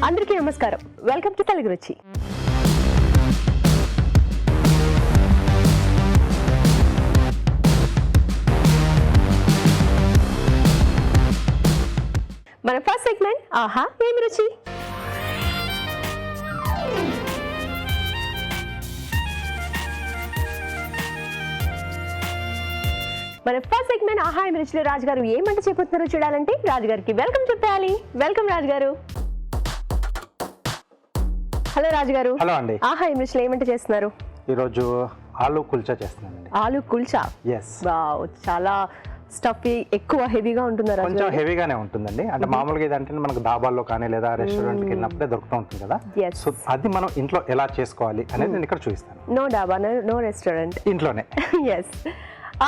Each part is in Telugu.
అందరికీ నమస్కారం. వెల్కమ్ టు తెలుగు రుచి. మన ఫస్ట్ సెగ్మెంట్ ఆహా ఏమి రుచి. మన ఫస్ట్ సెగ్మెంట్ ఆహా ఏమి రుచిలో రాజుగారు ఏమంటే చెబుతున్నారో చూడాలంటే రాజుగారికి వెల్కమ్ చెప్పాలి. వెల్కమ్ రాజుగారు. హలో రాజుగారు. హలో అండి. ఆహా ఏమి రుచిలో ఏమంటే చేస్తున్నారు? ఈరోజు ఆలు కుల్చా చేస్తున్నానండి. ఆలు కుల్చా. ఎస్. వావ్, చాలా స్టఫీ, ఎక్కువ హెవీగా ఉంటుందా? కొంచెం హెవీగానే ఉంటుందండి. అంటే మామూలుగా ఇదంటే మనకు డాబాల్లో కానీ లేదా రెస్టారెంట్కి వెళ్ళినప్పుడే దొరుకుతూ ఉంటుంది కదా. సో అది మనం ఇంట్లో ఎలా చేసుకోవాలి అనేది నేను ఇక్కడ చూపిస్తాను. నో డాబా, నో రెస్టారెంట్, ఇంట్లోనే. ఎస్.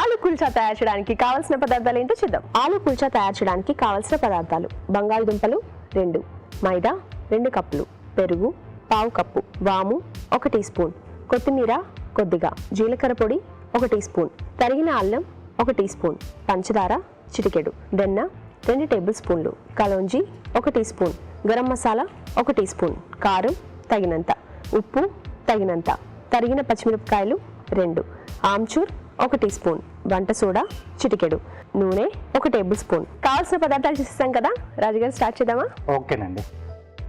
ఆలు కుల్చా తయారు చేయడానికి కావాల్సిన పదార్థాలు ఏంటో చూద్దాం. ఆలు కుల్చా తయారు చేయడానికి కావాల్సిన పదార్థాలు: బంగాళదుంపలు 2, మైదా 2 కప్పులు, పెరుగు 1/2 కప్పు, వాము 1 టీ స్పూన్, కొత్తిమీర కొద్దిగా, జీలకర్ర పొడి 1 టీ స్పూన్, తరిగిన అల్లం 1 టీ స్పూన్, పంచదార చిటికెడు, వెన్న 2 టేబుల్ స్పూన్లు, కలోంజీ 1 teaspoon, garam masala 1 teaspoon, కారం తగినంత, ఉప్పు తగినంత, తరిగిన పచ్చిమిరపకాయలు 2, ఆమ్చూర్ 1 టీ స్పూన్, వంట సోడా చిటికెడు, నూనె 1 టేబుల్ స్పూన్. కావాల్సిన పదార్థాలు చూస్తాం కదా రాజుగారు, స్టార్ట్ చేద్దామా? ఓకేనండి.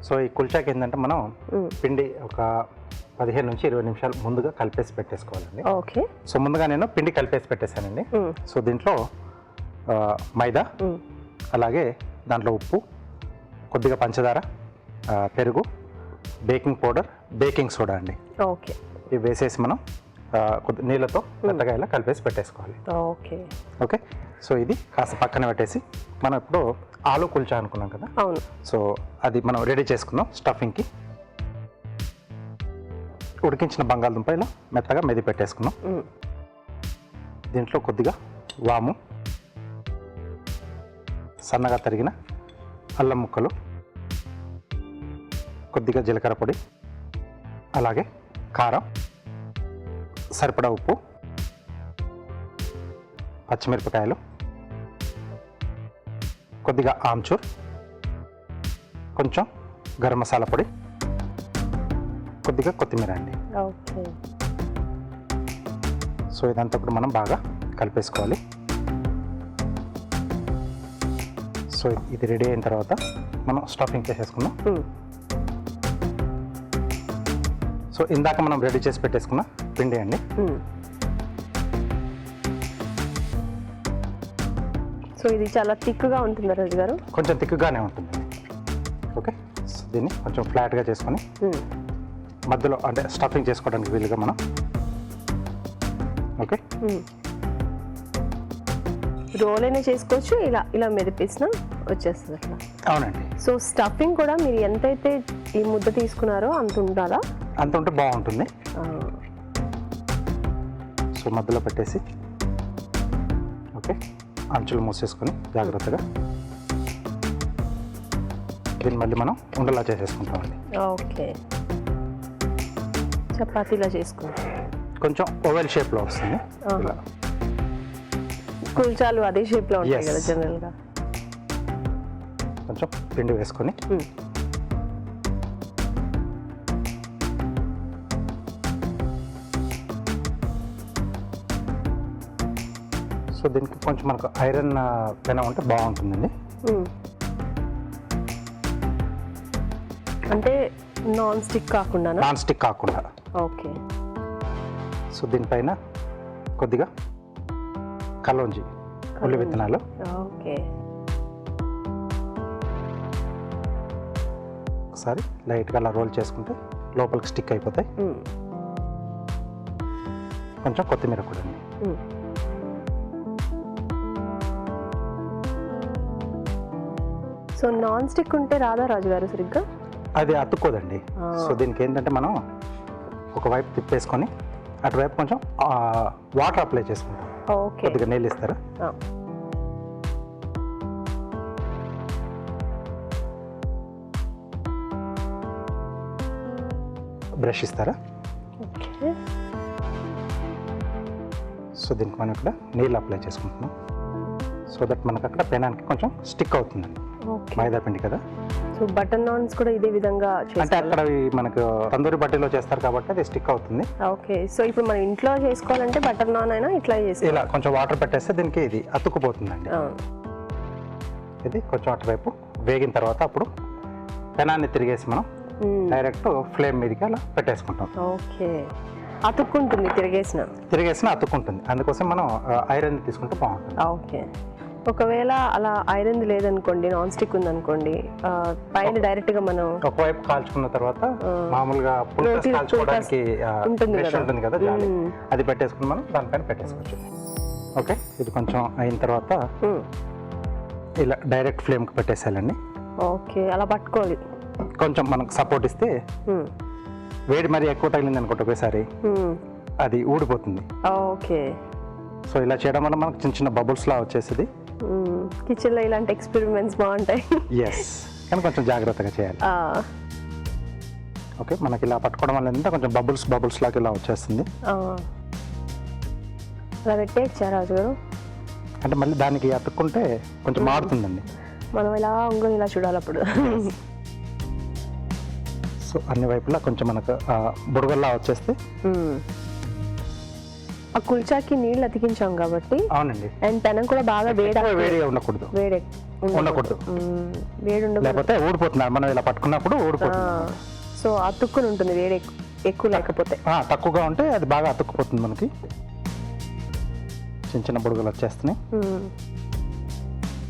సో ఈ కుల్చాకి ఏంటంటే మనం పిండి ఒక 15 నుంచి 20 నిమిషాలు ముందుగా కలిపేసి పెట్టేసుకోవాలండి. ఓకే. సో ముందుగా నేను పిండి కలిపేసి పెట్టేశానండి. సో దీంట్లో మైదా, అలాగే దాంట్లో ఉప్పు, కొద్దిగా పంచదార, పెరుగు, బేకింగ్ పౌడర్, బేకింగ్ సోడా అండి. ఓకే. ఇవి వేసేసి మనం కొద్ది నీళ్ళతో మెత్తగా ఇలా కలిపేసి పెట్టేసుకోవాలి. ఓకే. ఓకే. సో ఇది కాస్త పక్కన పెట్టేసి మనం ఇప్పుడు ఆలు కుల్చా అనుకున్నాం కదా. అవును. సో అది మనం రెడీ చేసుకుందాం. స్టఫింగ్కి ఉడికించిన బంగాళదుంప ఇలా మెత్తగా మెది పెట్టేసుకున్నాం. దీంట్లో కొద్దిగా వాము, సన్నగా తరిగిన అల్లం ముక్కలు, కొద్దిగా జీలకర్ర పొడి, అలాగే కారం, సరిపడా ఉప్పు, పచ్చిమిరపకాయలు, కొద్దిగా ఆమ్చూర్, కొంచెం గరం మసాలా పొడి, కొద్దిగా కొత్తిమీర అండి. ఓకే. సో ఇదంతా కూడా మనం బాగా కలిపేసుకోవాలి. సో ఇది రెడీ అయిన తర్వాత మనం స్టఫింగ్ చేసేసుకుందాం. సో ఇందాక మనం రెడీ చేసి పెట్టేసుకున్న పిండి అండి. సో ఇది చాలా థిక్గా ఉంటుందా రాజు గారు? కొంచెం థిక్గానే ఉంటుందండి. ఓకే. సో దీన్ని కొంచెం ఫ్లాట్గా చేసుకొని మధ్యలో అంటే స్టఫింగ్ చేసుకోవడానికి వీలుగా మనం ఓకే రోల్ అయినా చేసుకోవచ్చు, ఇలా ఇలా మెదిపేసిన వచ్చేస్తుంది అట్లా. అవునండి. సో స్టఫింగ్ కూడా మీరు ఎంతైతే ఈ ముద్ద తీసుకున్నారో అంత ఉండాలా? అంత ఉంటే బాగుంటుంది. సో మధ్యలో పెట్టేసి ఓకే అంచులు మూసేసుకొని జాగ్రత్తగా దీన్ని మళ్ళీ మనం ఉండలా చేసేసుకుంటామండి. ఓకే. చపాతీలా చేసుకుంటాం. కొంచెం ఓవెల్ షేప్లో వస్తుంది. ఇలా కుల్చాలు అదే షేప్లో ఉంటాయి కదా జనరల్గా. కొంచెం పిండి వేసుకొని సో దీనికి కొంచెం మనకు ఐరన్ పెనం ఉంటే బాగుంటుందండి. అంటే నాన్ స్టిక్ కాకుండా? నాన్ స్టిక్ కాకుండా. ఓకే. సో దీనిపైన కొద్దిగా కలోంజి ఉల్లి విత్తనాలు. ఓకే. ఒకసారి లైట్గా అలా రోల్ చేసుకుంటే లోపలికి స్టిక్ అయిపోతాయి. కొంచెం కొత్తిమీర కూడా అండి. సో నాన్ స్టిక్ ఉంటే రాదా రాజుగారు సరిగ్గా? అది అతుక్కోదండి. సో దీనికి ఏంటంటే మనం ఒకవైపు తిప్పేసుకొని అటువైపు కొంచెం వాటర్ అప్లై చేసుకుంటాం. ఓకే. కొద్దిగా నీళ్ళు ఇస్తారా? బ్రష్ ఇస్తారా? ఓకే. సో దీనికి మనం ఇక్కడ నీళ్ళు అప్లై చేసుకుంటున్నాం. సో దట్ మనకు అక్కడ పెనానికి కొంచెం స్టిక్ అవుతుందండి. ఓకే. మైదా పిండి కదా. సో బటర్ నాన్స్ కూడా ఇదే విధంగా అంటే చేసుకోవాలి. అక్కడ మనకు తందూరి బట్టీలో చేస్తారు కాబట్టి అది స్టిక్ అవుతుంది. ఓకే. సో ఇప్పుడు మనం ఇంట్లో చేసుకోవాలంటే బటర్ నాన్ అయినా ఇట్లా చేసుకోవాలి. ఇలా కొంచెం వాటర్ పెట్టేస్తే దీనికి ఇది అతుక్కుపోతుందండి. ఇది కొంచెం అటువైపు వేగిన తర్వాత అప్పుడు పెనాన్ని తిరిగేసి మనం డైరెక్ట్ ఫ్లేమ్ మీదకి అలా పెట్టేసుకుంటాం. ఓకే. అతుక్కుంటుంది తిరిగేసిన అతుక్కుంటుంది. అందుకోసం మనం ఐరన్ తీసుకుంటే బాగుంటుంది. ఓకే. ఒకవేళ అలా ఐరన్ లేదనుకోండి, నాన్ స్టిక్ ఉందనుకోండి, పైన డైరెక్ట్ గా మనం ఒకవైపు కాల్చుకున్న తర్వాత మామూలుగా రోటీ కాల్చుకోవడానికి ఉంటుంది కదా జాలి, మ్మ్. అది పెట్టేసుకుని మనం దానిపైన పెట్టేసుకోవచ్చు. ఓకే. ఇది కొంచెం అయిన తర్వాత ఇలా డైరెక్ట్ ఫ్లేమ్కి పెట్టేసేయాలండి. ఓకే. అలా పట్టుకోవాలి. కొంచెం మనకు సపోర్ట్ ఇస్తే వేడి మరి ఎక్కువ తగిలింది అనుకోండి ఒకేసారి అది ఊడిపోతుంది. ఓకే. సో ఇలా చేయడం వల్ల మనకు చిన్న చిన్న బబుల్స్ లా వచ్చేసింది. కిచెన్ లో ఇలాంటి ఎక్స్పెరిమెంట్స్ బాగుంటాయి. ఎస్, కానీ కొంచెం జాగ్రత్తగా చేయాలి. ఓకే. మనకి ఇలా పట్టుకోవడం వల్ల ఏంటంటే కొంచెం బబుల్స్ లాగా ఇలా వచ్చేస్తుంది. అలా పెట్టేయచ్చా రాజు గారు? అంటే మళ్ళీ దానికి అతుక్కుంటే కొంచెం మారుతుందండి. మనం ఇలా ఉంగరం ఇలా చూడాలి అప్పుడు. సో అన్ని వైపులా కొంచెం మనకు బుడగల్లా వచ్చేస్తే. ఆ కుల్చాకి నీళ్ళు అతికించాం కాబట్టి. అవునండి. అండ్ పెనం కూడా బాగా వేడిగా ఉండకూడదు. వేడి లేకపోతే ఊడిపోతుంది. మనం ఇలా పట్టుకున్నప్పుడు ఊడిపోతుంది. సో అతుక్కుని ఉంటుంది వేడి ఎక్కువ లేకపోతే. తక్కువగా ఉంటే అది బాగా అతుక్కుపోతుంది. మనకి చిన్న చిన్న బుడగలు వచ్చేస్తున్నాయి.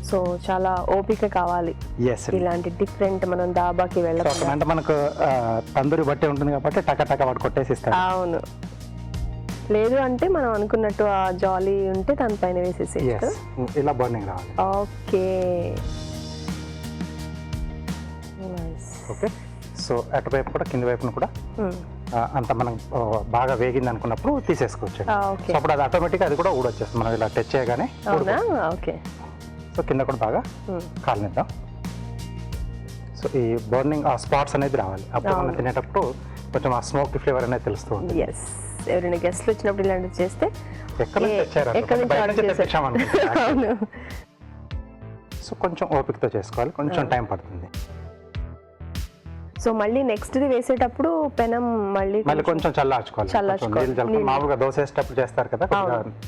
సో చాలా ఓపిక కావాలి ఇలాంటి డిఫరెంట్. మనం దాబాకి వెళ్ళాలి అంటే మనకు తందూరి బట్టే ఉంటుంది కాబట్టి టక వాడు కొట్టేసి ఇస్తాడు. అవును. లేదు అంటే మనం అనుకున్నట్టు ఆ జాలీ ఉంటే దానిపైన వేసేసి ఇలా బర్నింగ్ రావాలి. ఓకే. ఓకే. సో అటువైపు కూడా కింది వైపును కూడా అంత మనం బాగా వేగింది అనుకున్నప్పుడు తీసేసుకోవచ్చు. సో అప్పుడు అది ఆటోమేటిక్గా అది కూడా ఊడొచ్చేస్తుంది. మనం ఇలా టచ్ చేయగానే. ఓకే. సో కింద కూడా బాగా కాలనిద్దాం. సో ఈ బర్నింగ్ ఆ స్పాట్స్ అనేది రావాలి. అప్పుడు మనం తినేటప్పుడు కొంచెం ఆ స్మోక్ ఫ్లేవర్ అనేది తెలుస్తూ ఉంటుంది. ఎవరైనా గెస్ట్లు వచ్చినప్పుడు ఇలాంటివి చేస్తే సో కొంచెం ఓపికతో చేసుకోవాలి. కొంచెం టైం పడుతుంది. సో మళ్ళీ నెక్స్ట్ ది వేసేటప్పుడు పెనం మళ్ళీ కొంచెం చల్లార్చుకోవాలి. మామూలుగా దోశ వేసేటప్పుడు చేస్తారు కదా,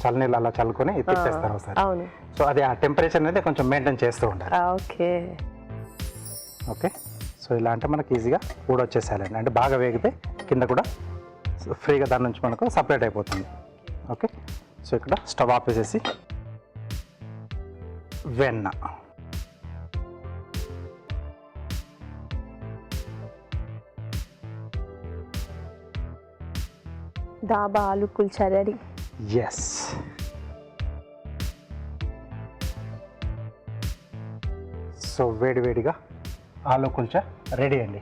చల్లనీళ్ళు అలా చల్లుకొని తిప్పేస్తారు ఒకసారి. సో అది ఆ టెంపరేచర్ అనేది కొంచెం మెయింటైన్ చేస్తూ ఉండాలి. ఓకే. సో ఇలా అంటే మనకి ఈజీగా ఊడొచ్చేసేయాలండి. అంటే బాగా వేగితే కింద కూడా ఫ్రీగా దాని నుంచి మనకు సపరేట్ అయిపోతుంది. ఓకే. సో ఇక్కడ స్టవ్ ఆపేసేసి వెన్న, దాబా ఆలు కుల్చా రెడీ. ఎస్. సో వేడిగా ఆలు కుల్చా రెడీ అండి.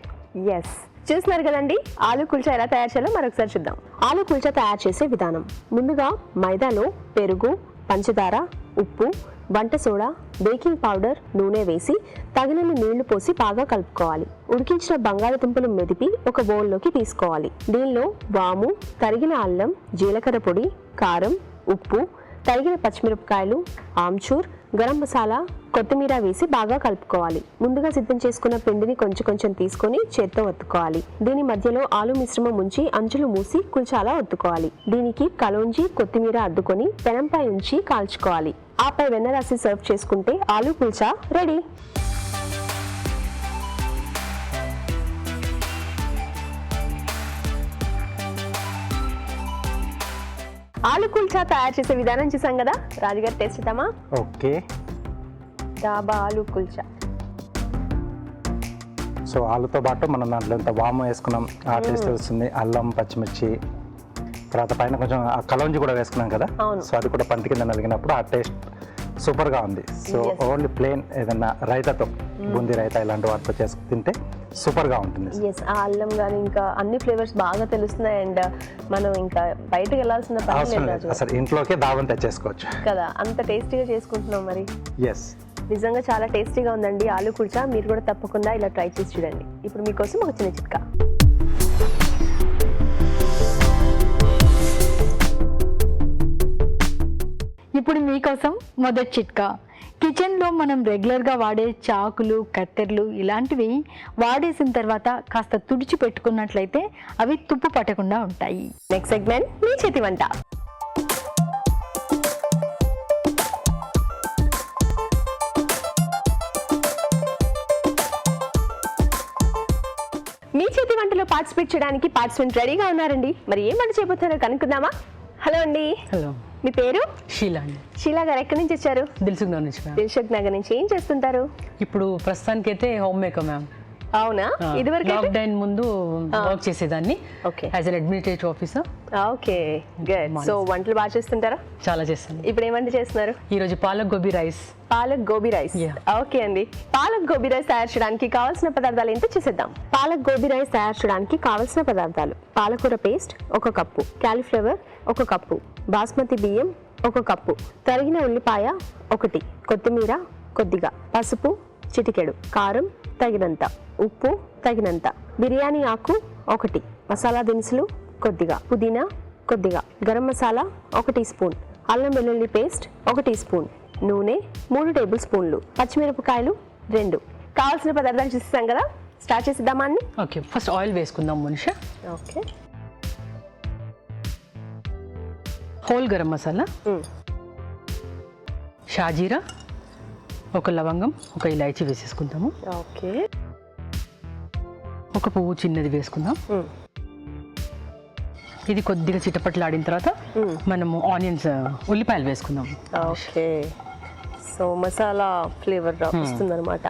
ఎస్, చూస్తున్నారు కదండి. ఆలు కుల్చా ఎలా తయారు చేయాలో మరొకసారి చూద్దాం. ఆలు కుల్చా తయారు చేసే విధానం: ముందుగా మైదాలో పెరుగు, పంచదార, ఉప్పు, వంట సోడా, బేకింగ్ పౌడర్, నూనె వేసి తగినన్ని నీళ్లు పోసి బాగా కలుపుకోవాలి. ఉడికించిన బంగాళదుంపలు మెదిపి ఒక బౌల్లోకి తీసుకోవాలి. దీనిలో వాము, తరిగిన అల్లం, జీలకర్ర పొడి, కారం, ఉప్పు, తరిగిన పచ్చిమిరపకాయలు, ఆమ్చూర్, గరం మసాలా, కొత్తిమీర వేసి బాగా కలుపుకోవాలి. ముందుగా సిద్ధం చేసుకున్న పిండిని కొంచెం తీసుకొని చేత్తో ఒత్తుకోవాలి. దీని మధ్యలో ఆలు మిశ్రమం ఉంచి అంచులు మూసి కుల్చాలా ఒత్తుకోవాలి. దీనికి కలోంజి, కొత్తిమీర అద్దుకొని పెనంపై ఉంచి కాల్చుకోవాలి. ఆపై వెన్న రాసి సర్వ్ చేసుకుంటే ఆలు కుల్చా రెడీ. ఆలు కుల్చా తయారు చేసే విధానం చూసాం కదా. రాజుగారు టేస్ట్ చేద్దామా? ఓకే. దాబా ఆలు కుల్చా. సో ఆలుతో పాటు మనం దాంట్లో ఎంత వాము వేసుకున్నాం, ఆ టేస్ట్ వస్తుంది. అల్లం, పచ్చిమిర్చి, తర్వాత పైన కొంచెం కలోంజి కూడా వేసుకున్నాం కదా. సో అది కూడా పంటి కింద నలిగినప్పుడు ఆ టేస్ట్ సూపర్గా ఉంది. సో ఓన్లీ ప్లెయిన్ ఏదన్నా రైతాతో, బూందీ రైతా ఇలాంటి వాటితో చేసుకు తింటే సూపర్గా ఉంటుంది. ఎస్, ఆ అల్లం కానీ ఇంకా అన్ని ఫ్లేవర్స్ బాగా తెలుస్తున్నాయి. అండ్ మనం ఇంకా బయటకు వెళ్ళాల్సిన పని లేదు, అసలు ఇంట్లోకే దావం తెచ్చేసుకోవచ్చు కదా. అంత టేస్టీగా చేసుకుంటున్నాం మరి. ఎస్, నిజంగా చాలా టేస్టీగా ఉందండి ఆలు కుల్చా. మీరు కూడా తప్పకుండా ఇలా ట్రై చేసి చూడండి. ఇప్పుడు మీకోసం ఒక చిన్న చిట్కా. ఇప్పుడు మీకోసం మొదటి చిట్కా. కిచెన్లో మనం రెగ్యులర్గా వాడే చాకులు కత్తెర్లు ఇలాంటివి వాడేసిన తర్వాత కాస్త తుడిచి పెట్టుకున్నట్లయితే అవి తుప్పు పట్టకుండా ఉంటాయి. నెక్స్ట్ సెగ్మెంట్ మీ చేతి వంట. మీ చేతి వంటలో పార్టిసిపేట్ చేయడానికి పార్టిసిపెంట్ రెడీగా ఉన్నారండి. మరి ఏం వంట చేయబోతున్నారో కనుక్కుందామా? హలో అండి, హలో, మీ పేరు? షీలా అండి. షీలా గారు ఎక్కడి నుంచి వచ్చారు? దిల్సుఖ్ నగర్ నుంచి మ్యామ్. దిల్సుఖ్ నగర్ నుంచి. ఏం చేస్తుంటారు? ఇప్పుడు ప్రస్తుతానికి అయితే హోమ్ మేకర్ మ్యామ్. అవునా? ఇదివరకు లాక్డౌన్ ముందు వర్క్ చేసేదాన్ని okay as an administrative officer. Okay, good. So వంటలు బాగా చేస్తుంటారా? చాలా చేస్తాను. ఇప్పుడు ఏం వంట చేస్తున్నారు? ఈరోజు palak gobi rice. Palak gobi rice. Okay అండి. పాలక్ గోబీ రైస్ తయారు చేయడానికి కావాల్సిన పదార్థాలు ఏంటో చూసేద్దాం. పాలక్ గోబీ రైస్ తయారు చేయడానికి కావాల్సిన పదార్థాలు: పాలకూర paste 1 cup, cauliflower 1 cup, basmati బియ్యం 1 కప్పు, తరిగిన ఉల్లిపాయ 1, కొత్తిమీర కొద్దిగా, పసుపు చిటికెడు, కారం తగినంత, ఉప్పు తగినంత, బిర్యానీ ఆకు 1, మసాలా దినుసులు కొద్దిగా, పుదీనా కొద్దిగా, గరం మసాలా 1 టీ స్పూన్, అల్లం వెల్లుల్లి పేస్ట్ 1 టీ స్పూన్, నూనె 3 టేబుల్ స్పూన్లు, పచ్చిమిరపకాయలు 2. కావాల్సిన పదార్థాలు చూస్తాం కదా, స్టార్ట్ చేసిద్దామా అన్ని? ఓకే, ఫస్ట్ ఆయిల్ వేసుకుందాం మనిషా. ఓకే. హోల్ గరం మసాలా, షాజీరా, 1 లవంగం, 1 ఇలాచీ వేసేసుకుందాము. ఓకే. 1 పువ్వు చిన్నది వేసుకుందాం. ఇది కొద్దిగా చిటపట్లాడిన తర్వాత మనము ఆనియన్స్, ఉల్లిపాయలు వేసుకుందాం. ఓకే. సో మసాలా ఫ్లేవర్ వస్తుంది అనమాట.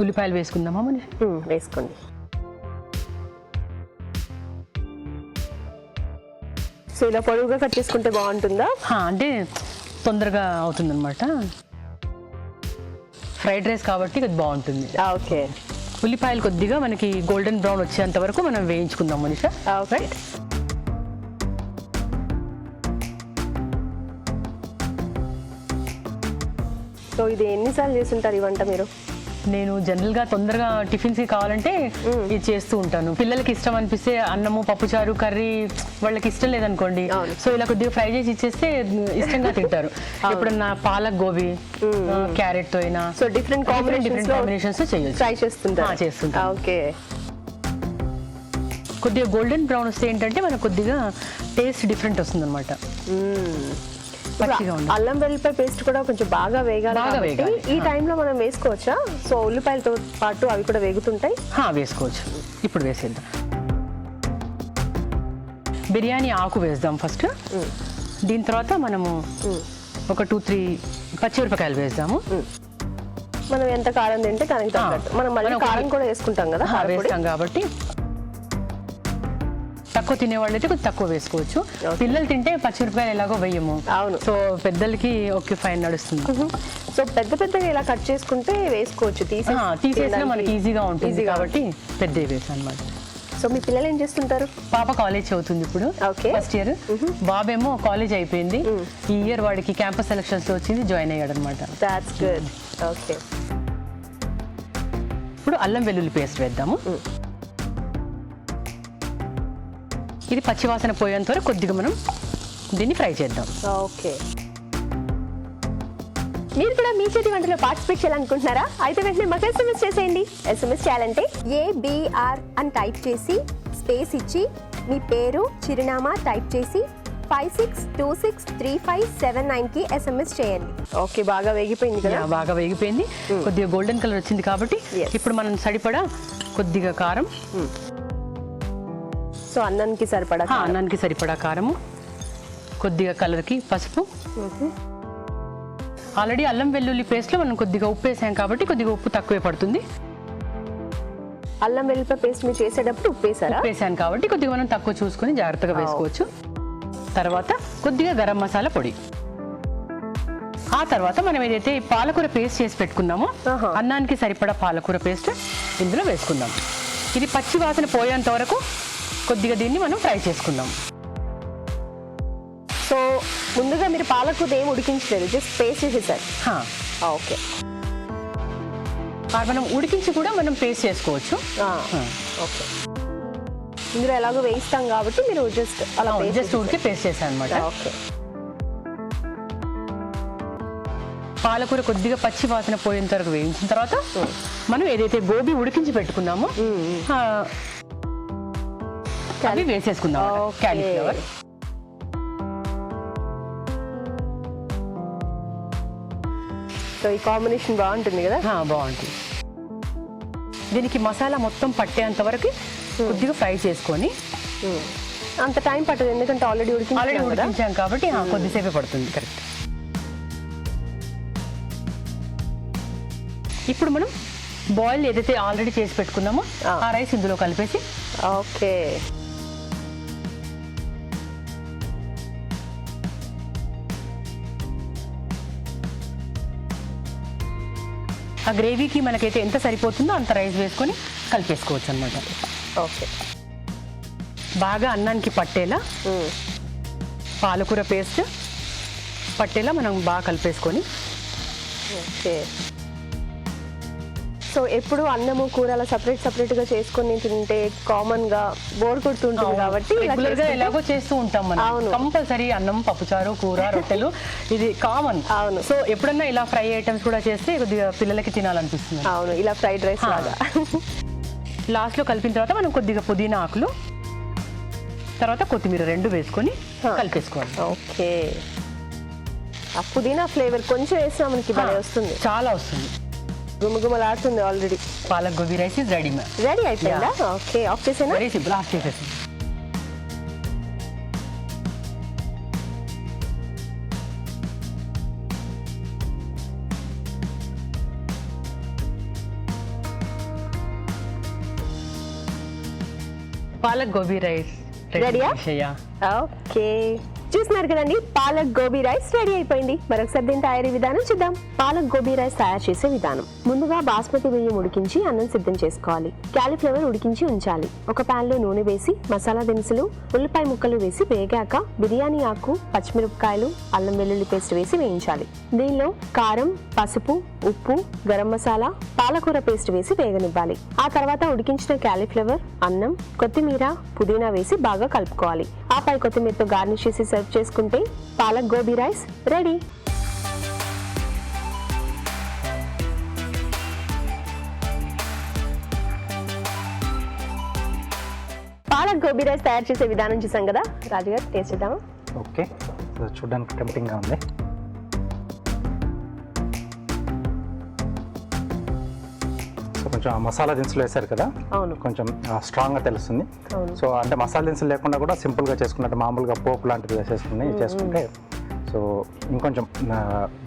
ఉల్లిపాయలు వేసుకుందామా మనిషి? వేసుకోండి. సో ఇలా పొడవుగా కట్ చేసుకుంటే బాగుంటుందా? అంటే తొందరగా అవుతుందన్నమాట. ఫ్రైడ్ రైస్ కాబట్టి ఇది బాగుంటుంది. ఓకే. ఉల్లిపాయలు కొద్దిగా మనకి గోల్డెన్ బ్రౌన్ వచ్చేంత వరకు మనం వేయించుకుందాం మనిషా. ఓకే. సో ఇది ఎన్నిసార్లు చేస్తుంటారు ఈ వంట మీరు? నేను జనరల్గా తొందరగా టిఫిన్స్కి కావాలంటే ఇది చేస్తూ ఉంటాను. పిల్లలకి ఇష్టం అనిపిస్తే అన్నము, పప్పుచారు, కర్రీ వాళ్ళకి ఇష్టం లేదనుకోండి, సో ఇలా కొద్దిగా ఫ్రై చేసి ఇచ్చేస్తే ఇష్టంగా తింటారు. ఎప్పుడన్నా పాలక్ గోబీ, క్యారెట్ తో అయినా, సో డిఫరెంట్ కాంబినేషన్స్ చేయొచ్చు. ట్రై చేస్తుంటా. ఓకే. కొద్దిగా గోల్డెన్ బ్రౌన్ వస్తే ఏంటంటే మనకు కొద్దిగా టేస్ట్ డిఫరెంట్ వస్తుంది అనమాట. అల్లం వెల్లిపాయ పేస్ట్ కూడా కొంచెం బాగా వేగాలి. ఈ టైంలో మనం వేసుకోవచ్చా? సో ఉల్లిపాయలతో పాటు అవి కూడా వేగుతుంటాయి. వేసుకోవచ్చు. ఇప్పుడు వేసేద్దాం. బిర్యానీ ఆకు వేద్దాం ఫస్ట్. దీని తర్వాత మనము ఒక 2-3 పచ్చిమిరపకాయలు వేద్దాము. మనం ఎంత కారం తింటే దానికి తగ్గట్టు మనం మళ్ళీ కారం కూడా వేసుకుంటాం కదా, వేస్తాం కాబట్టి. తక్కువ తినేవాళ్ళు అయితే కొంచెం తక్కువ వేసుకోవచ్చు. పిల్లలు తింటే పచ్చిమిరపకాయలు ఎలాగో వేయము. అవును. సో పెద్దలకి ఓకే, ఫైన్, నడుస్తుంది. సో పెద్దగా ఇలా కట్ చేసుకుంటే వేసుకోవచ్చు. తీసేసినా మనకి ఈజీగా ఉంటుంది కాబట్టి పెద్దవి వేసాను అనమాట. సో మీ పిల్లలు ఏం చేస్తుంటారు? పాప కాలేజ్ చదువుతుంది ఇప్పుడు, ఫస్ట్ ఇయర్. బాబేమో కాలేజ్ అయిపోయింది. ఈ ఇయర్ వాడికి క్యాంపస్ సెలక్షన్స్ లో వచ్చింది, జాయిన్ అయ్యాడు అనమాట. That's good. ఓకే. ఇప్పుడు అల్లం వెల్లుల్లి పేస్ట్ వేద్దాము. ఇది పచ్చివాసన పోయేంత వరకు కొద్దిగా మనం దీన్ని ఫ్రై చేద్దాం. ఓకే. మీరు కూడా మీ చేతి వంటలో పార్టిసిపేట్ చేయాలనుకుంటున్నారా? అయితే వెంటనే మాకు SMS చేసేయండి. SMS చేయాలంటే ABR అని టైప్ చేసి స్పేస్ ఇచ్చి మీ పేరు, చిరునామా టైప్ చేసి 56263579కి SMS చేయండి. ఓకే. బాగా వేగిపోయింది కదా? బాగా వేగిపోయింది. కొద్దిగా గోల్డెన్ కలర్ వచ్చింది కాబట్టి ఇప్పుడు మనం సరిపడా కొద్దిగా కారం, సో అన్నానికి సరిపడా కారము, కొద్దిగా కలర్కి పసుపు. ఆల్రెడీ అల్లం వెల్లుల్లి పేస్ట్లో మనం కొద్దిగా ఉప్పు వేసాం కాబట్టి కొద్దిగా ఉప్పు తక్కువే పడుతుంది. అల్లం వెల్లుల్లి పేస్ట్ మీరు చేసేటప్పుడు ఉప్పు వేసాను కాబట్టి కొద్దిగా మనం తక్కువ చూసుకొని జాగ్రత్తగా వేసుకోవచ్చు. తర్వాత కొద్దిగా గరం మసాలా పొడి. ఆ తర్వాత మనం ఏదైతే పాలకూర పేస్ట్ చేసి పెట్టుకున్నామో అన్నానికి సరిపడా పాలకూర పేస్ట్ ఇందులో వేసుకుందాం. ఇది పచ్చి వాసన పోయేంత వరకు కొద్దిగా దీన్ని మనం ఫ్రై చేసుకుందాం. సో ముందుగా మీరు పాలకూర ఏం ఉడికించలేదు, జస్ట్ పేస్ట్ చేసేసారు. ఓకే. మనం ఉడికించి కూడా మనం పేస్ట్ చేసుకోవచ్చు. ఓకే. ఇందులో ఎలాగో వేయిస్తాం కాబట్టి మీరు జస్ట్ ఉడికి పేస్ట్ చేశాను అనమాట. ఓకే. పాలకూర కొద్దిగా పచ్చి వాసన పోయేంత వరకు వేయించిన తర్వాత మనం ఏదైతే గోబీ ఉడికించి పెట్టుకున్నామో అవి వేసేసుకుందాం. క్యాలీఫ్లవర్ సో ఈ కాంబినేషన్ బాగుంటుంది కదా. బాగుంటుంది. దీనికి మసాలా మొత్తం పట్టేంత వరకు కొద్దిగా ఫ్రై చేసుకొని, అంత టైం పట్టదు ఎందుకంటే ఆల్రెడీ ఉడికించాం కాబట్టి కొద్దిసేపే పడుతుంది. కరెక్ట్. ఇప్పుడు మనం బాయిల్ ఏదైతే ఆల్రెడీ చేసి పెట్టుకున్నామో ఆ రైస్ ఇందులో కలిపేసి ఓకే ఆ గ్రేవీకి మనకైతే ఎంత సరిపోతుందో అంత రైస్ వేసుకొని కలిపేసుకోవచ్చు అనమాట. ఓకే. బాగా అన్నానికి పట్టేలా పాలకూర పేస్ట్ పట్టేలా మనం బాగా కలిపేసుకొని. ఓకే. సో ఎప్పుడు అన్నము కూరల సపరేట్గా చేసుకొని తింటే కామన్గా బోర్ కొడుతుంటుంది కాబట్టి రెగ్యులర్గా ఎలాగో చేస్తూ ఉంటాం మనం. కంపల్సరీ అన్నం, పప్పుచారు, కూర, రొట్టెలు ఇది కామన్. అవును. సో ఎప్పుడన్నా ఇలా ఫ్రై ఐటమ్స్ కూడా చేస్తే కొద్దిగా పిల్లలకి తినాలనిపిస్తుంది. అవును, ఇలా ఫ్రైడ్ రైస్ లాగా. లాస్ట్లో కలిపిన తర్వాత మనం కొద్దిగా పుదీనా ఆకులు తర్వాత కొత్తిమీర రెండు వేసుకొని కలిపేసుకోవాలి. ఓకే. ఆ పుదీనా ఫ్లేవర్ కొంచెం వేసినా మనకి బాగా వస్తుంది, చాలా వస్తుంది. గుమగుమలాడుతుంది. Already palak gobi rice is ready. Ready అయిపోయిందా? ఓకే. ఆఫ్ చేసేనా? Very simple. ఆఫ్ చేసేసి పాలక్ గోబీ రైస్ రెడీయా? ఓకే. చూస్తున్నారు కదండి, పాలక్ గోబీ రైస్ రెడీ అయిపోయింది. మరొకసారి దీని తయారీ విధానం చూద్దాం. పాలక్ గోబీ రైస్ తయారు చేసే విధానం. ముందుగా బాస్మతి బియ్యం ఉడికించి అన్నం సిద్ధం చేసుకోవాలి. క్యాలీఫ్లవర్ ఉడికించి ఉంచాలి. ఒక పాన్ లో నూనె వేసి మసాలా దినుసులు, ఉల్లిపాయ ముక్కలు వేసి వేగాక బిర్యానీ ఆకు, పచ్చిమిరపకాయలు, అల్లం వెల్లుల్లి పేస్ట్ వేసి వేయించాలి. దీనిలో కారం, పసుపు, ఉప్పు, గరం మసాలా, పాలకూర పేస్ట్ వేసి వేగనివ్వాలి. ఆ తర్వాత ఉడికించిన క్యాలీఫ్లవర్, అన్నం, కొత్తిమీర, పుదీనా వేసి బాగా కలుపుకోవాలి. ఆపై కొత్తిమీరతో గార్నిష్ చేసి సర్వ్ చేసుకుంటే palak gobi rice ready. Palak gobi rice తయారు చేసే విధానం చూసాం కదా. రాజుగారు టేస్ట్ చేద్దామా? ఓకే. చూడడానికి టెంప్టింగ్గా ఉంది. సో కొంచెం మసాలా దినుసులు వేశారు కదా, అవును, కొంచెం స్ట్రాంగ్గా తెలుస్తుంది. సో అంటే మసాలా దినుసులు లేకుండా కూడా సింపుల్గా చేసుకున్నట్టు మామూలుగా పోపు లాంటిది వేసేసుకుని చేసుకుంటే సో ఇంకొంచెం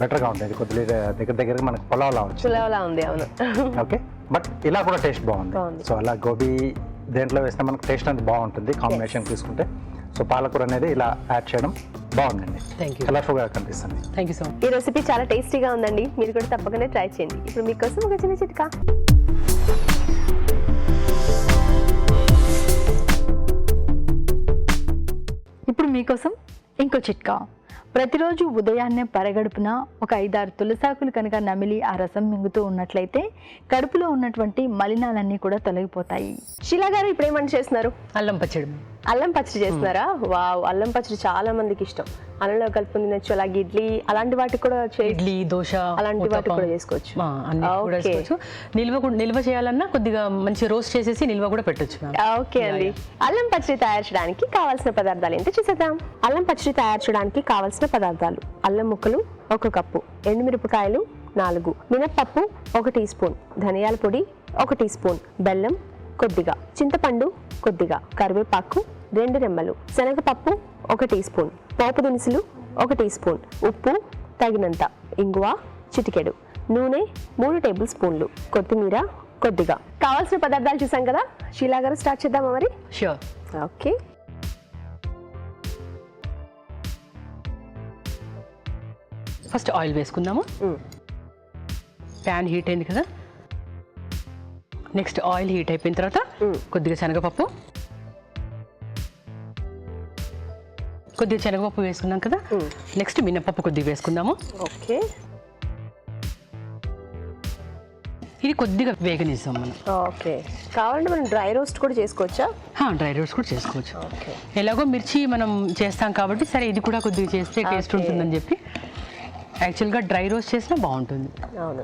బెటర్గా ఉంటుంది. కొద్దిగా దగ్గరగా మనకు పులావ్లా ఉంది. అవును. ఓకే. బట్ ఇలా కూడా టేస్ట్ బాగుంది. సో అలా గోబీ దేంట్లో వేస్తే మనకు టేస్ట్ అనేది బాగుంటుంది కాంబినేషన్ తీసుకుంటే. సో పాలకూర అనేది ఇలా యాడ్ చేయడం బాగుందండి. కలర్ఫుల్గా కనిపిస్తుంది. Thank you so much. ఈ రెసిపీ చాలా టేస్టీగా ఉందండి. మీరు కూడా తప్పకుండా ట్రై చేయండి. ఇప్పుడు మీకోసం ఒక చిన్న చిట్కా. ఇప్పుడు మీకోసం ఇంకో చిట్కా. ప్రతిరోజు ఉదయాన్నే పరగడుపున ఒక 5-6 తులసాకులు కనుక నమిలి ఆ రసం మింగుతూ ఉన్నట్లయితే కడుపులో ఉన్నటువంటి మలినాలన్నీ కూడా తొలగిపోతాయి. శిలా గారు ఇప్పుడు ఏమని చేస్తున్నారు? అల్లం పచ్చడి. అల్లం పచ్చడి చేస్తున్నారా? వావ్, అల్లం పచ్చడి చాలా మందికి ఇష్టం. అన్నంలో కలుపుకొని తినొచ్చు. అలాగే ఇడ్లీ అలాంటి వాటికి కూడా ఇడ్లీ, దోశ అలాంటి వాటికి కూడా చేసుకోవచ్చు. నిల్వ చేయాలన్నా కొద్దిగా మంచి రోస్ట్ చేసేసి నిల్వ కూడా పెట్టొచ్చు. ఓకే అండి. అల్లం పచ్చడి తయారు చేయడానికి కావాల్సిన పదార్థాలు ఏంటో చూసేద్దాం. అల్లం పచ్చడి తయారు చేయడానికి కావాల్సిన పదార్థాలు: అల్లం ముక్కలు 1 కప్పు, ఎండుమిరపకాయలు 4, మినప్పప్పు 1 టీ స్పూన్, ధనియాల పొడి 1 టీ స్పూన్, బెల్లం కొద్దిగా, చింతపండు కొద్దిగా, కరివేపాకు 2 రెమ్మలు, శనగపప్పు 1 టీ స్పూన్, పోపు దినుసులు 1 టీ స్పూన్, ఉప్పు తగినంత, ఇంగువ చిటికెడు, నూనె 3 టేబుల్ స్పూన్లు, కొత్తిమీర కొద్దిగా. కావాల్సిన పదార్థాలు చూసాం కదా. షీలా గారు స్టార్ట్ చేద్దామా మరి? షూర్. ఓకే. ఫస్ట్ ఆయిల్ వేసుకుందాము. ప్యాన్ హీట్ అయింది కదా. నెక్స్ట్ ఆయిల్ హీట్ అయిపోయిన తర్వాత కొద్దిగా శనగపప్పు వేసుకున్నాం కదా. నెక్స్ట్ మినపప్పు కొద్దిగా వేసుకుందాము. ఓకే. ఇది కొద్దిగా వేగనిస్తాం మనం. ఓకే. కావాలంటే మనం డ్రై రోస్ట్ కూడా చేసుకోవచ్చా? డ్రై రోస్ట్ కూడా చేసుకోవచ్చు. ఎలాగో మిర్చి మనం చేస్తాం కాబట్టి సరే ఇది కూడా కొద్దిగా చేస్తే టేస్ట్ ఉంటుందని చెప్పి యాక్చువల్గా డ్రై రోస్ట్ చేసినా బాగుంటుంది. అవును.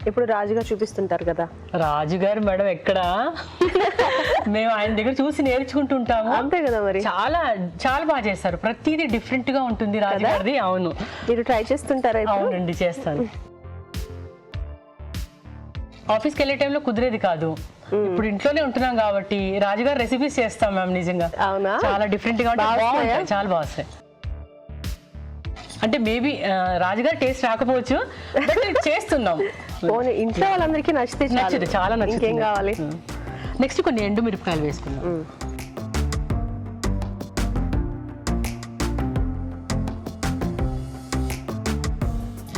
ఇప్పుడు రాజుగారు చూపిస్తుంటారు కదా. రాజుగారు మేడం ఎక్కడ మేము ఆయన దగ్గర చూసి నేర్చుకుంటుంటాము. అంతే కదా మరి. చాలా చాలా బాగా చేస్తారు, ప్రతిదీ డిఫరెంట్ గా ఉంటుంది రాజుగారిది. అవును, మీరు ట్రై చేస్తుంటారా? అవునండి చేస్తాను. ఆఫీస్కి వెళ్ళే టైంలో కుదిరేది కాదు, ఇప్పుడు ఇంట్లోనే ఉంటున్నాం కాబట్టి రాజుగారు రెసిపీస్ చేస్తాం మ్యామ్. నిజంగా అవునా? చాలా డిఫరెంట్ గా బాగుంటాయి, చాలా బాగుంటాయి. అంటే మేబీ రాజుగారు టేస్ట్ రాకపోవచ్చు, బట్ చేస్తున్నాం. ఇంట్లో వాళ్ళందరికీ నచ్చితే చాలా నచ్చింది. ఇంకేం కావాలి? నెక్స్ట్ కొన్ని ఎండు మిరపకాయలు వేసుకున్నాం.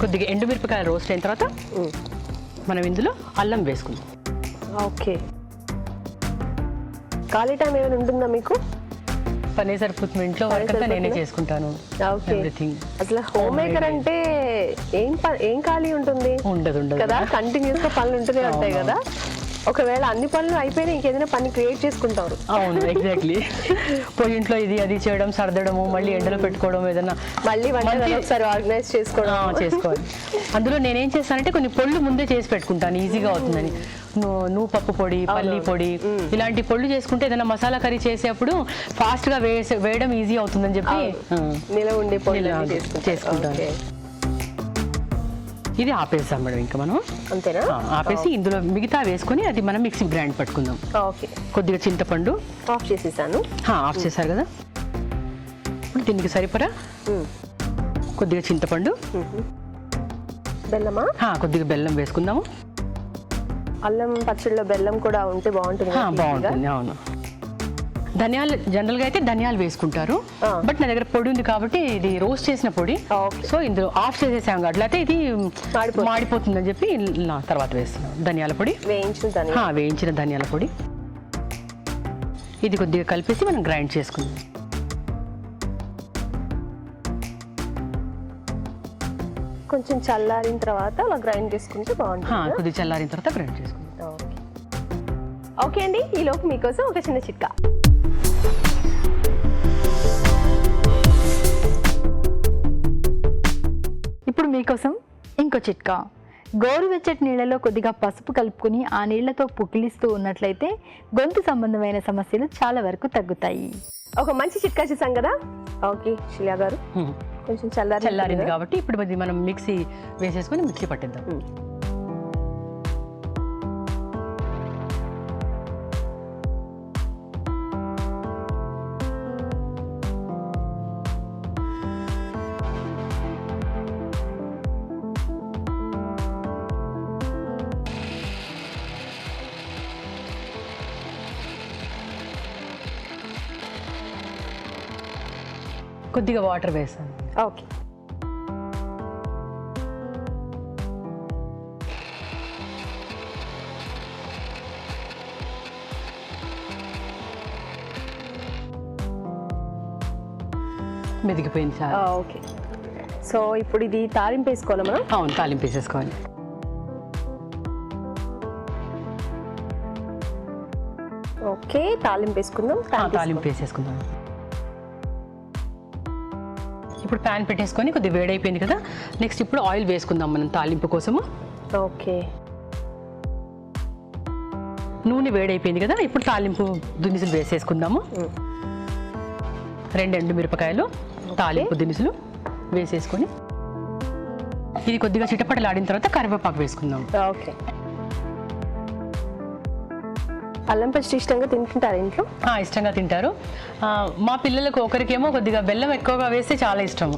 కొద్దిగా ఎండు మిరపకాయలు రోస్ట్ అయిన తర్వాత మనం ఇందులో అల్లం వేసుకుందాం. ఓకే. ఖాళీ టైం ఏమైనా ఉంటుందా మీకు? పనే సరిపోతుంది, ఇంట్లో వర్క్ అంతా నేనే చేసుకుంటాను. ఓకే. ఎవ్రీథింగ్. అసలు హోమ్ మేకర్ అంటే ఏం ఖాళీ ఉంటుంది ఉండదు కదా, కంటిన్యూస్ గా పనులు ఉంటూనే ఉంటాయి కదా. ఒకవేళ అన్ని పనులు అయిపోయినా ఇంకేదైనా పని క్రియేట్ చేసుకుంటారు. అవును, ఎగ్జాక్ట్లీ. పోయి ఇంట్లో ఇది అది చేయడం, సర్దడము, మళ్ళీ ఎండలో పెట్టుకోవడం, ఏదైనా మళ్ళీ ఒకసారి ఆర్గనైజ్ చేసుకోవాలి. అందులో నేనేం చేస్తానంటే కొన్ని పొళ్ళు ముందే చేసి పెట్టుకుంటాను, ఈజీగా అవుతుందని. నువ్వు పప్పు పొడి, పల్లి పొడి, ఇలాంటి పొళ్ళు చేసుకుంటే ఏదైనా మసాలా కర్రీ చేసేప్పుడు ఫాస్ట్ గా వేయడం ఈజీ అవుతుందని చెప్పి నిలవ ఉండే పొడి చేసుకుంటాను. ఇది ఆపేస్తాం మేడం, ఇంకా మనం అంతేనా? ఆపేసి ఇందులో మిగతా వేసుకొని అది మనం మిక్సీ గ్రైండ్ పట్టుకుందాం. ఓకే. కొద్దిగా చింతపండు ఆఫ్ చేసేసాను. ఆఫ్ చేశారు కదా, దీనికి సరిపడా కొద్దిగా చింతపండు, బెల్లమా? కొద్దిగా బెల్లం వేసుకుందాము. అల్లం పచ్చడిలో బెల్లం కూడా ఉంటే బాగుంటుంది. బాగుంటుంది, అవును. ధనియాలు జనరల్గా అయితే ధనియాలు వేసుకుంటారు, బట్ నా దగ్గర పొడి ఉంది కాబట్టి ఇది రోస్ట్ చేసిన పొడి, సో ఇందులో ఆఫ్ చేసేసాం కాబట్టి అయితే ఇది మాడిపోతుందని చెప్పి తర్వాత వేస్తున్నాం ధనియాల పొడి, వేయించిన ధనియాల పొడి. ఇది కొద్దిగా కలిపేసి మనం గ్రైండ్ చేసుకుందాం. కొంచెం చల్లారిన తర్వాత అలా గ్రైండ్ చేసుకుంటే బాగుంటుంది. కొద్దిగా చల్లారిన తర్వాత గ్రైండ్ చేసుకుందాం. ఓకే అండి, ఈ లోపు మీకోసం ఒక చిన్న చిట్కా. ఇప్పుడు మీకోసం ఇంకో చిట్కా. గోరువెచ్చటి నీళ్ళలో కొద్దిగా పసుపు కలుపుకొని ఆ నీళ్లతో పుకిలిస్తూ ఉన్నట్లయితే గొంతు సంబంధమైన సమస్యలు చాలా వరకు తగ్గుతాయి. ఒక మంచి చిట్కా చూసాం కదా. ఓకే శిల్యా గారు, కొంచెం చల్లారింది కాబట్టి ఇప్పుడు ఇది మనం మిక్సీ వేసేసుకొని మిక్సీ పట్టిద్దాం. కొద్దిగా వాటర్ వేసాను. ఓకే. మెదిగిపోయింది సార్. ఓకే. సో ఇప్పుడు ఇది తాలింపు వేసుకోవాలి మనం. అవును, తాలింపు వేసేసుకోవాలి. ఓకే, తాలింపు వేసుకుందాం. తాలింపు వేసేసుకుందాం. ఇప్పుడు ప్యాన్ పెట్టేసుకొని కొద్దిగా వేడైపోయింది కదా, నెక్స్ట్ ఇప్పుడు ఆయిల్ వేసుకుందాం మనం తాలింపు కోసము. ఓకే. నూనె వేడైపోయింది కదా, ఇప్పుడు తాలింపు దినుసులు వేసేసుకుందాము. 2 ఎండు మిరపకాయలు, తాలింపు దినుసులు వేసేసుకొని ఇది కొద్దిగా చిటపటలాడిన తర్వాత కరివేపాకు వేసుకుందాం. ఓకే. అల్లం పచ్చడి ఇష్టంగా తింటుంటారు ఇంట్లో? ఇష్టంగా తింటారు. మా పిల్లలకు ఒకరికేమో కొద్దిగా బెల్లం ఎక్కువగా వేస్తే చాలా ఇష్టం,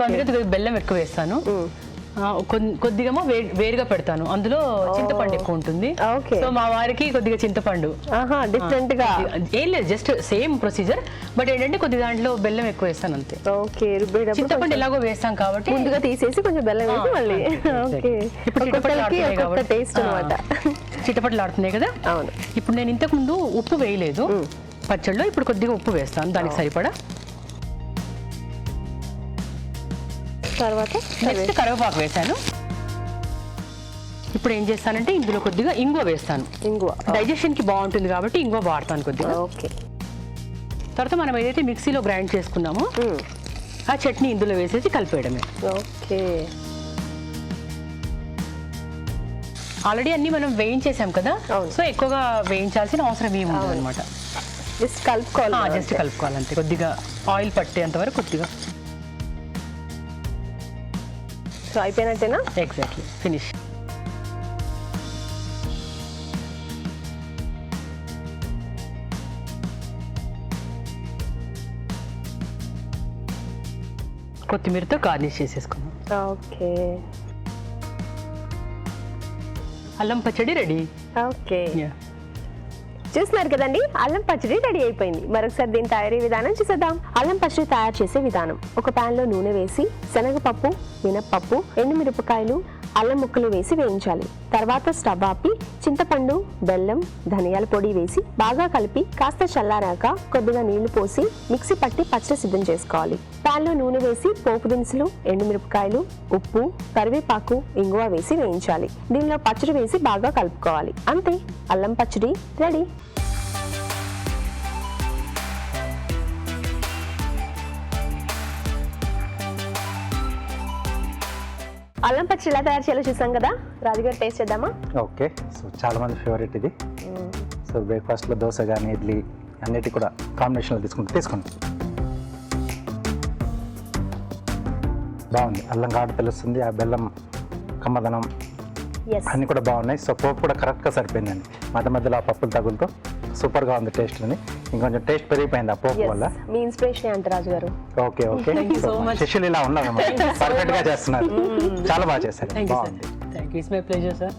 అందుకే బెల్లం ఎక్కువ వేస్తాను. కొద్దిగా వేరుగా పెడతాను, అందులో చింతపండు ఎక్కువ ఉంటుంది. సో మా వారికి కొద్దిగా చింతపండు డిఫరెంట్ గా ఏం లేదు, జస్ట్ సేమ్ ప్రొసీజర్, బట్ ఏంటంటే కొద్దిగా దాంట్లో బెల్లం ఎక్కువ వేస్తాను అంతే. ఓకే. చింతపండు ఎలాగో వేస్తాం కాబట్టి ముందుగా తీసేసి కొంచెం బెల్లం వేసి మళ్ళీ. ఓకే. ఇప్పుడు టేస్ట్ అన్నమాట. చిటపటలాడుతున్నాయి కదా. అవును. ఇప్పుడు నేను ఇంతకు ముందు ఉప్పు వేయలేదు పచ్చడిలో, ఇప్పుడు కొద్దిగా ఉప్పు వేస్తాను దానికి సరిపడా. తర్వాత నెక్స్ట్ కరివేపాకు వేసాను. ఇప్పుడు ఏం చేస్తానంటే ఇందులో కొద్దిగా ఇంగువ వేస్తాను. ఇంగువ డైజెషన్ కి బాగుంటుంది కాబట్టి ఇంగువ వాడతాను కొద్దిగా. ఓకే. తర్వాత మనం ఏదైతే మిక్సీలో గ్రైండ్ చేసుకున్నామో ఆ చట్నీ ఇందులో వేసేసి కలిపేయడమే. ఓకే. ఆల్రెడీ అన్ని మనం వేయించేసాం కదా, అవును. సో ఎక్కువగా వేయించాల్సిన అవసరం ఏమి ఉండదు అనమాట. జస్ట్ కలుపుకోవాలి. జస్ట్ కలుపుకోవాలంటే కొద్దిగా ఆయిల్ పట్టేంత వరకు కొద్దిగా. సో అయిపోయినట్టేనా? Exactly finish. కొత్తిమీరతో గార్నిష్ చేసేసుకున్నాం. ఓకే అల్లం పచ్చడి రెడీ. ఓకే చూస్తున్నారు కదండి, అల్లం పచ్చడి రెడీ అయిపోయింది. మరొకసారి దీని తయారీ విధానం చూసేద్దాం. అల్లం పచ్చడి తయారు చేసే విధానం: ఒక పాన్ లో నూనె వేసి శనగపప్పు, మినప్పప్పు, ఎండుమిరపకాయలు, అల్లం ముక్కలు వేసి వేయించాలి. తర్వాత స్టవ్ ఆపి చింతపండు, బెల్లం, ధనియాల పొడి వేసి బాగా కలిపి కాస్త చల్లారాక కొద్దిగా నీళ్లు పోసి మిక్సీ పట్టి పచ్చడి సిద్ధం చేసుకోవాలి. పాన్ లో నూనె వేసి పోపు దినుసులు, ఎండుమిరపకాయలు, ఉప్పు, కరివేపాకు, ఇంగువ వేసి వేయించాలి. దీనిలో పచ్చడి వేసి బాగా కలుపుకోవాలి. అంతే, అల్లం పచ్చడి రెడీ. అల్లం పచ్చడి ఎలా తయారు చేయాలో చూసాం కదా, రాజుగారు టేస్ట్ చేద్దామా? ఓకే. సో చాలా మంది ఫేవరెట్ ఇది. సో బ్రేక్ఫాస్ట్లో దోశ కానీ ఇడ్లీ అన్నిటి కూడా కాంబినేషన్లో తీసుకోండి. బాగుంది, అల్లం ఘాటు తెలుస్తుంది, ఆ బెల్లం కమ్మదనం ఎస్. అన్నీ కూడా బాగున్నాయి. సో పోపు కూడా కరెక్ట్గా సరిపోయిందండి. మధ్య మధ్యలో ఆ పప్పులు తగులుతూ సూపర్గా ఉంది టేస్ట్ అని. ఇంకొంచెం టేస్ట్ పెరిగిపోయింది ఆ పోపు వల్ల. మీ ఇన్స్పిరేషన్ అంత రాజు గారు. Okay okay. Thank you so much. శిష్యులు ఇలా ఉన్నారు, పర్ఫెక్ట్ గా చేస్తున్నారు. చాలా బాగా చేశారు, థ్యాంక్ యూ బాగుంది. Sir. Thank you, it's my pleasure sir.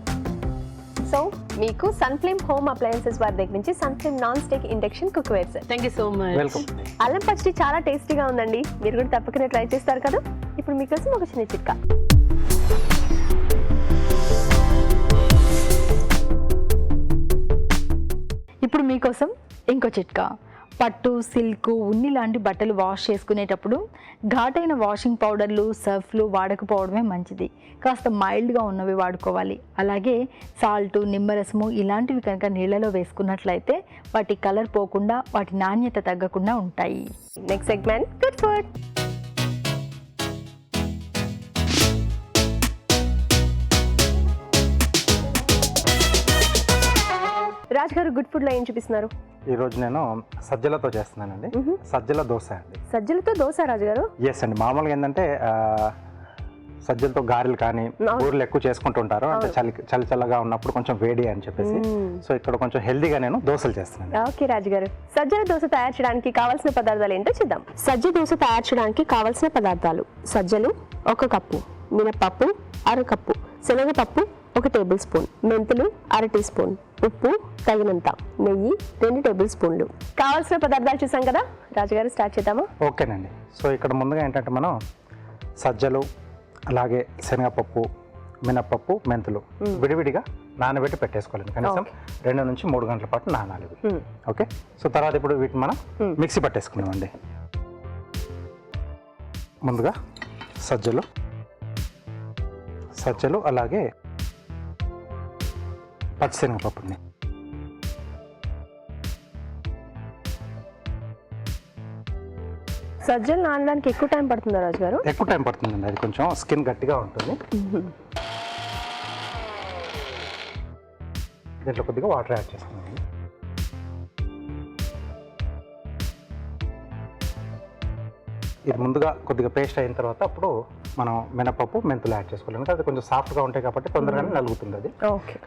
So మీకు సన్ఫ్లేమ్ హోమ్ అప్లయన్సెస్ వారి దగ్గర నుంచి Sunflame non stick induction cookware set. Thank you so much. Welcome. అల్లం పచ్చడి చాలా టేస్టీగా ఉందండి, మీరు కూడా తప్పకుండా ట్రై చేస్తారు కదా. ఇప్పుడు మీకోసం ఒక చిన్న చిట్కా. ఇప్పుడు మీకోసం ఇంకో చిట్కా. పట్టు, సిల్క్, ఉన్ని లాంటి బట్టలు వాష్ చేసుకునేటప్పుడు ఘాటైన వాషింగ్ పౌడర్లు, సర్ఫ్లు వాడకపోవడమే మంచిది. కాస్త మైల్డ్గా ఉన్నవి వాడుకోవాలి. అలాగే సాల్టు, నిమ్మరసము ఇలాంటివి కనుక నీళ్ళలో వేసుకున్నట్లయితే వాటి కలర్ పోకుండా, వాటి నాణ్యత తగ్గకుండా ఉంటాయి. Next segment good food. Raj గారు, గుడ్ ఫుడ్ లో ఏం చూపిస్తున్నారు? ఈ రోజు నేను సజ్జలతో చేస్తున్నానండి. సజ్జల దోశ అండి. సజ్జలతో దోశ రాజు గారు? ఎస్ అండి. మామూలుగా ఏంటంటే సజ్జలతో గారెలు కానీ ఊర్లు ఎక్కువ చేసుకుంటూ ఉంటారు. అంటే చలి చల్లగా ఉన్నప్పుడు కొంచెం వేడి అని చెప్పేసి. సో ఇక్కడ కొంచెం హెల్దీగా నేను దోశలు చేస్తున్నాను. ఓకే రాజు గారు, సజ్జల దోశ తయారు చేయడానికి కావాల్సిన పదార్థాలు ఏంటో చూద్దాం. సజ్జ దోశ తయారు చేయడానికి కావాల్సిన పదార్థాలు: సజ్జలు 1 కప్పు, మినపప్పు 1/2 కప్పు, శనగపప్పు 1 టేబుల్ స్పూన్, మెంతులు 1/2 టీ స్పూన్, ఉప్పు తగినంత, నెయ్యి 2 టేబుల్ స్పూన్లు. కావాల్సిన పదార్థాలు చూసాం కదా, రాజుగారు స్టార్ట్ చేద్దామా? ఓకేనండి. సో ఇక్కడ ముందుగా ఏంటంటే మనం సజ్జలు, అలాగే శనగపప్పు, మినపప్పు, మెంతులు విడివిడిగా నానబెట్టి పెట్టేసుకోవాలి. కనీసం 2 నుంచి 3 గంటల పాటు నానాలి. ఓకే. సో తర్వాత ఇప్పుడు వీటిని మనం మిక్సీ పట్టేసుకున్నామండి. ముందుగా సజ్జలు అలాగే పచ్చిశనగపప్పుని సజ్జలు నానడానికి ఎక్కువ టైం పడుతుందా రాజు గారు? ఎక్కువ టైం పడుతుందండి, అది కొంచెం స్కిన్ గట్టిగా ఉంటుంది. దీంట్లో కొద్దిగా వాటర్ యాడ్ చేస్తున్నాను. ఇది ముందుగా కొద్దిగా పేస్ట్ అయిన తర్వాత అప్పుడు మనం మినపప్పు, మెంతులు యాడ్ చేసుకోవాలి. ఎందుకంటే అది కొంచెం సాఫ్ట్గా ఉంటాయి కాబట్టి తొందరగానే నలుగుతుంది అది.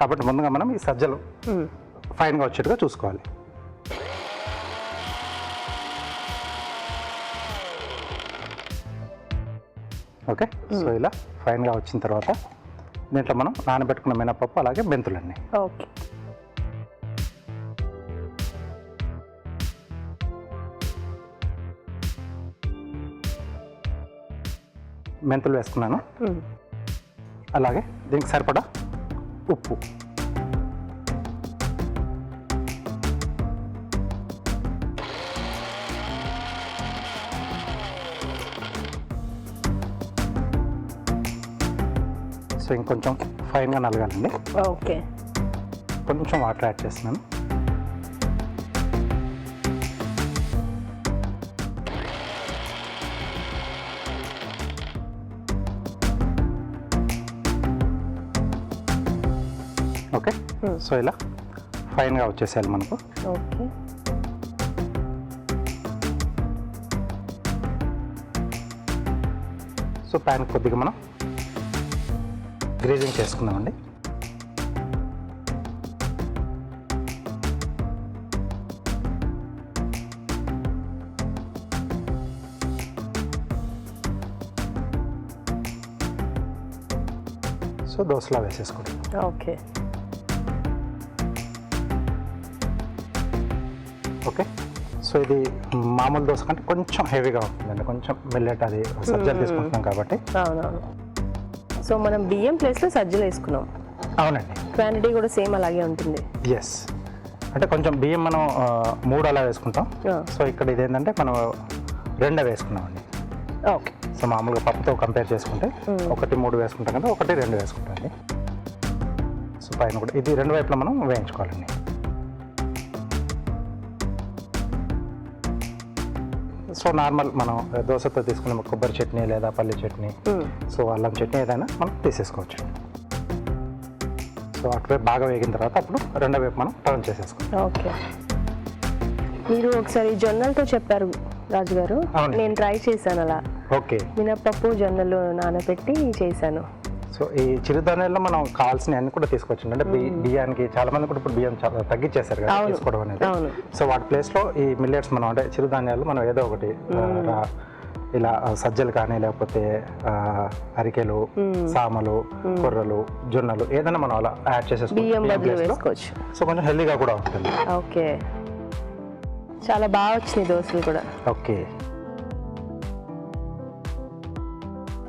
కాబట్టి ముందుగా మనం ఈ సజ్జలు ఫైన్గా వచ్చేట్టుగా చూసుకోవాలి. ఓకే. సో ఇలా ఫైన్గా వచ్చిన తర్వాత దీంట్లో మనం నానబెట్టుకున్న మినపప్పు అలాగే మెంతులన్నీ. ఓకే. మెంతులు వేసుకున్నాను. అలాగే దీనికి సరిపడా ఉప్పు, సో ఇంకొంచెం ఫైన్గా నలగాలండి. ఓకే. కొంచెం వాటర్ యాడ్ చేస్తున్నాను. ఓకే, సో ఇలా ఫైన్గా వచ్చేసేయాలి మనకు. ఓకే. సో ప్యాన్ కొద్దిగా మనం గ్రేజింగ్ చేసుకుందామండి. సో దోశలా వేసేసుకుంటాం. ఓకే. ఓకే, సో ఇది మామూలు దోశ కంటే కొంచెం హెవీగా ఉంటుందండి, కొంచెం మిల్లెట్ అది సజ్జలు తీసుకుంటున్నాం కాబట్టి. అవునవును. సో మనం బియ్యం ప్లేస్లో సజ్జలు వేసుకున్నాం. అవునండి, క్వాంటిటీ కూడా సేమ్ అలాగే ఉంటుంది. ఎస్, అంటే కొంచెం బియ్యం మనం 3 అలా వేసుకుంటాం. సో ఇక్కడ ఇదేంటంటే మనం 2 వేసుకున్నామండి. ఓకే. సో మామూలుగా పప్పుతో కంపేర్ చేసుకుంటే 1, 3 వేసుకుంటాం కదా, 1, 2 వేసుకుంటాం అండి. సో పైన కూడా ఇది 2 వైపులా మనం వేయించుకోవాలండి. సో నార్మల్ మనం దోశతో తీసుకునే కొబ్బరి చట్నీ లేదా పల్లి చట్నీ, సో అల్లం చట్నీ ఏదైనా మనం తీసేసుకోవచ్చు. సో అటువైపు బాగా వేగిన తర్వాత అప్పుడు 2వ వైపు మనం టర్న్ చేసేసుకోవాలి. ఓకే. మీరు ఒకసారి జొన్నలతో చెప్పారు రాజుగారు, నేను ట్రై చేశాను అలా. ఓకే. మినపప్పు జొన్నలు నానబెట్టి చేశాను. సో ఈ చిరుధాన్యాల్లో మనం కావాల్సిన అన్ని కూడా తీసుకోవచ్చు. అంటే బియ్యానికి చాలా మంది కూడా ఇప్పుడు బియ్యం చాలా తగ్గించేశారు కదా తీసుకోవడం అనేది. సో వాటి ప్లేస్లో ఈ మిల్లెట్స్ మనం అంటే చిరుధాన్యాలు మనం ఏదో ఒకటి ఇలా సజ్జలు కానీ లేకపోతే అరికెలు, సామలు, కొర్రలు, జొన్నలు ఏదైనా మనం అలా యాడ్ చేసేసుకోవచ్చు. సో కొంచెం హెల్దీగా కూడా ఉంటుంది. ఓకే, చాలా బాగా వచ్చినాయి దోశలు కూడా. ఓకే.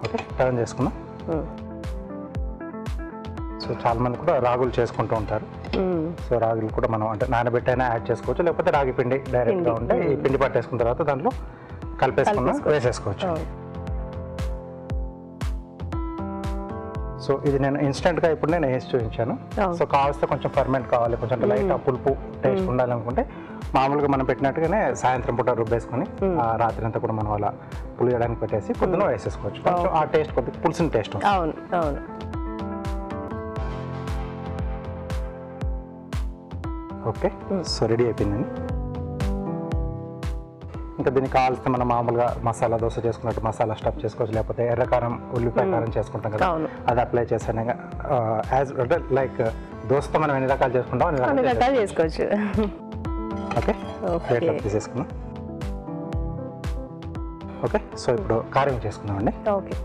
ఓకే, టర్న్ చేసుకున్నాం. సో చాలా మంది కూడా రాగులు చేసుకుంటూ ఉంటారు. సో రాగులు కూడా మనం అంటే నానబెట్టైనా యాడ్ చేసుకోవచ్చు, లేకపోతే రాగి పిండి డైరెక్ట్గా ఉంటే ఈ పిండి పట్టేసుకున్న తర్వాత దాంట్లో కలిపేసుకున్నా వేసేసుకోవచ్చు. సో ఇది నేను ఇన్స్టెంట్గా ఇప్పుడు నేను వేసి చూపించాను. సో కావాల్సిన కొంచెం ఫర్మెంట్ కావాలి, కొంచెం లైట్ పులుపు టేస్ట్ ఉండాలనుకుంటే మామూలుగా మనం పెట్టినట్టుగానే సాయంత్రం పూట రుబ్బేసుకొని రాత్రి అంతా కూడా మనం అలా పులియడానికి పెట్టేసి పొద్దున వేసేసుకోవచ్చు. కొంచెం ఆ టేస్ట్ కొద్దిగా పులిసిన టేస్ట్. అవును అవును. ఓకే, సో రెడీ అయిపోయిందండి. ఇంకా దీనికి కావాల్సిన మనం మామూలుగా మసాలా దోశ చేసుకున్నట్టు మసాలా స్టఫ్ చేసుకోవచ్చు, లేకపోతే ఎర్రకారం ఉల్లిపాయ కారం చేసుకుంటాం కదా, అది అప్లై చేసాను. యాజ్ అంటే లైక్ దోశతో మనం ఎన్ని రకాలు చేసుకుంటాం అన్ని రకాలు చేసుకోవచ్చు. ఓకే, ప్లేట్లో తీసేసుకున్నాం. ఓకే, సో ఇప్పుడు కారం చేసుకున్నామండి. ఓకే.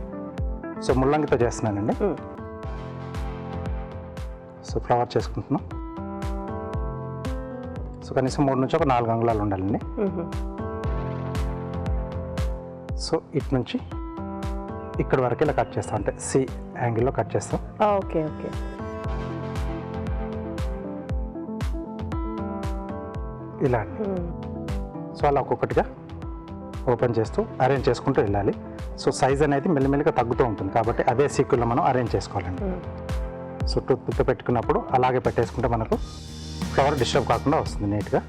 సో ముల్లంగితో చేస్తున్నానండి. సో ఫ్లవర్ చేసుకుంటున్నాం. సో కనీసం 3 నుంచి 4 అంగుళాలు ఉండాలండి. సో ఇటు నుంచి ఇక్కడ వరకు ఇలా కట్ చేస్తాం, అంటే సి యాంగిల్లో కట్ చేస్తాం. Okay okay. ఇలా సో అలా ఒక్కొక్కటిగా ఓపెన్ చేస్తూ అరేంజ్ చేసుకుంటూ వెళ్ళాలి. సో సైజ్ అనేది మెల్లిమెల్లిగా తగ్గుతూ ఉంటుంది కాబట్టి అదే సీక్వెల్లో మనం అరేంజ్ చేసుకోవాలండి. సో టూత్ పిక్ పెట్టుకున్నప్పుడు అలాగే పెట్టేసుకుంటే మనకు ఫ్లవర్ డిస్టర్బ్ కాకుండా వస్తుంది నీట్గా.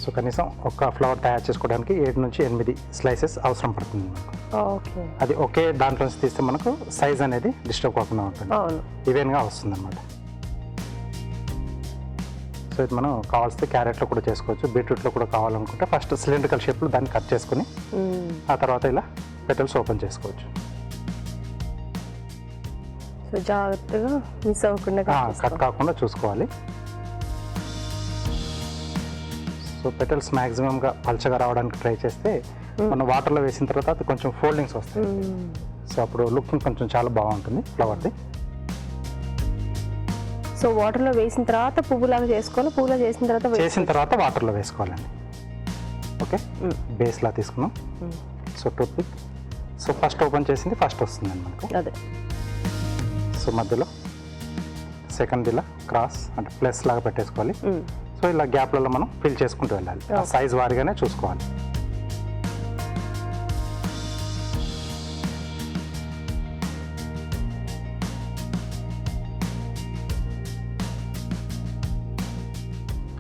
సో కనీసం ఒక ఫ్లవర్ తయారు చేసుకోవడానికి 7 నుంచి 8 స్లైసెస్ అవసరం పడుతుంది మనకు. ఓకే. అది ఒకే దాంట్లో నుంచి తీస్తే మనకు సైజ్ అనేది డిస్టర్బ్ కాకుండా ఉంటుంది, ఈవెన్గా వస్తుంది అన్నమాట. సో ఇది మనం కావాల్సిన క్యారెట్లో కూడా చేసుకోవచ్చు, బీట్రూట్లో కూడా కావాలనుకుంటే ఫస్ట్ సిలిండ్రికల్ షేప్లో దాన్ని కట్ చేసుకుని ఆ తర్వాత ఇలా పెటల్స్ ఓపెన్ చేసుకోవచ్చు. సో జాగ్రత్తగా మిస్ అవ్వకుండా కట్ కాకుండా చూసుకోవాలి. సో పెటల్స్ మ్యాక్సిమంగా పల్చగా రావడానికి ట్రై చేస్తే మనం వాటర్లో వేసిన తర్వాత అది కొంచెం ఫోల్డింగ్స్ వస్తాయి. సో అప్పుడు లుకింగ్ కొంచెం చాలా బాగుంటుంది ఫ్లవర్ది. సో వాటర్లో వేసిన తర్వాత పువ్వులాగా చేసుకోవాలి, పువ్వులా చేసిన తర్వాత వాటర్లో వేసుకోవాలండి. ఓకే, బేస్లా తీసుకున్నాం. So toothpick, so first open చేసింది ఫస్ట్ వస్తుందండి మనకు. అదే. సో మధ్యలో సెకండ్ ఇలా క్రాస్ అంటే ప్లస్ లాగా పెట్టేసుకోవాలి. సో ఇలా గ్యాప్లలో మనం ఫిల్ చేసుకుంటూ వెళ్ళాలి, సైజ్ వారీగానే చూసుకోవాలి.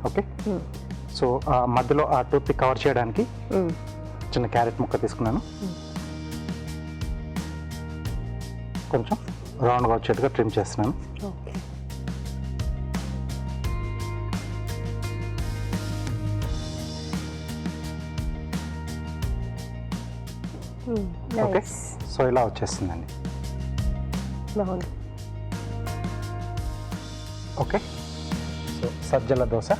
ఓకే, సో మధ్యలో ఆ టూత్ కవర్ చేయడానికి చిన్న క్యారెట్ ముక్క తీసుకున్నాను. కొంచెం రౌండ్గా వచ్చేట్టుగా ట్రిమ్ చేస్తున్నాను. ఓకే. ఓకే, సో ఇలా వచ్చేస్తుందండి. బాగుంది. Okay, so Sajjala dosa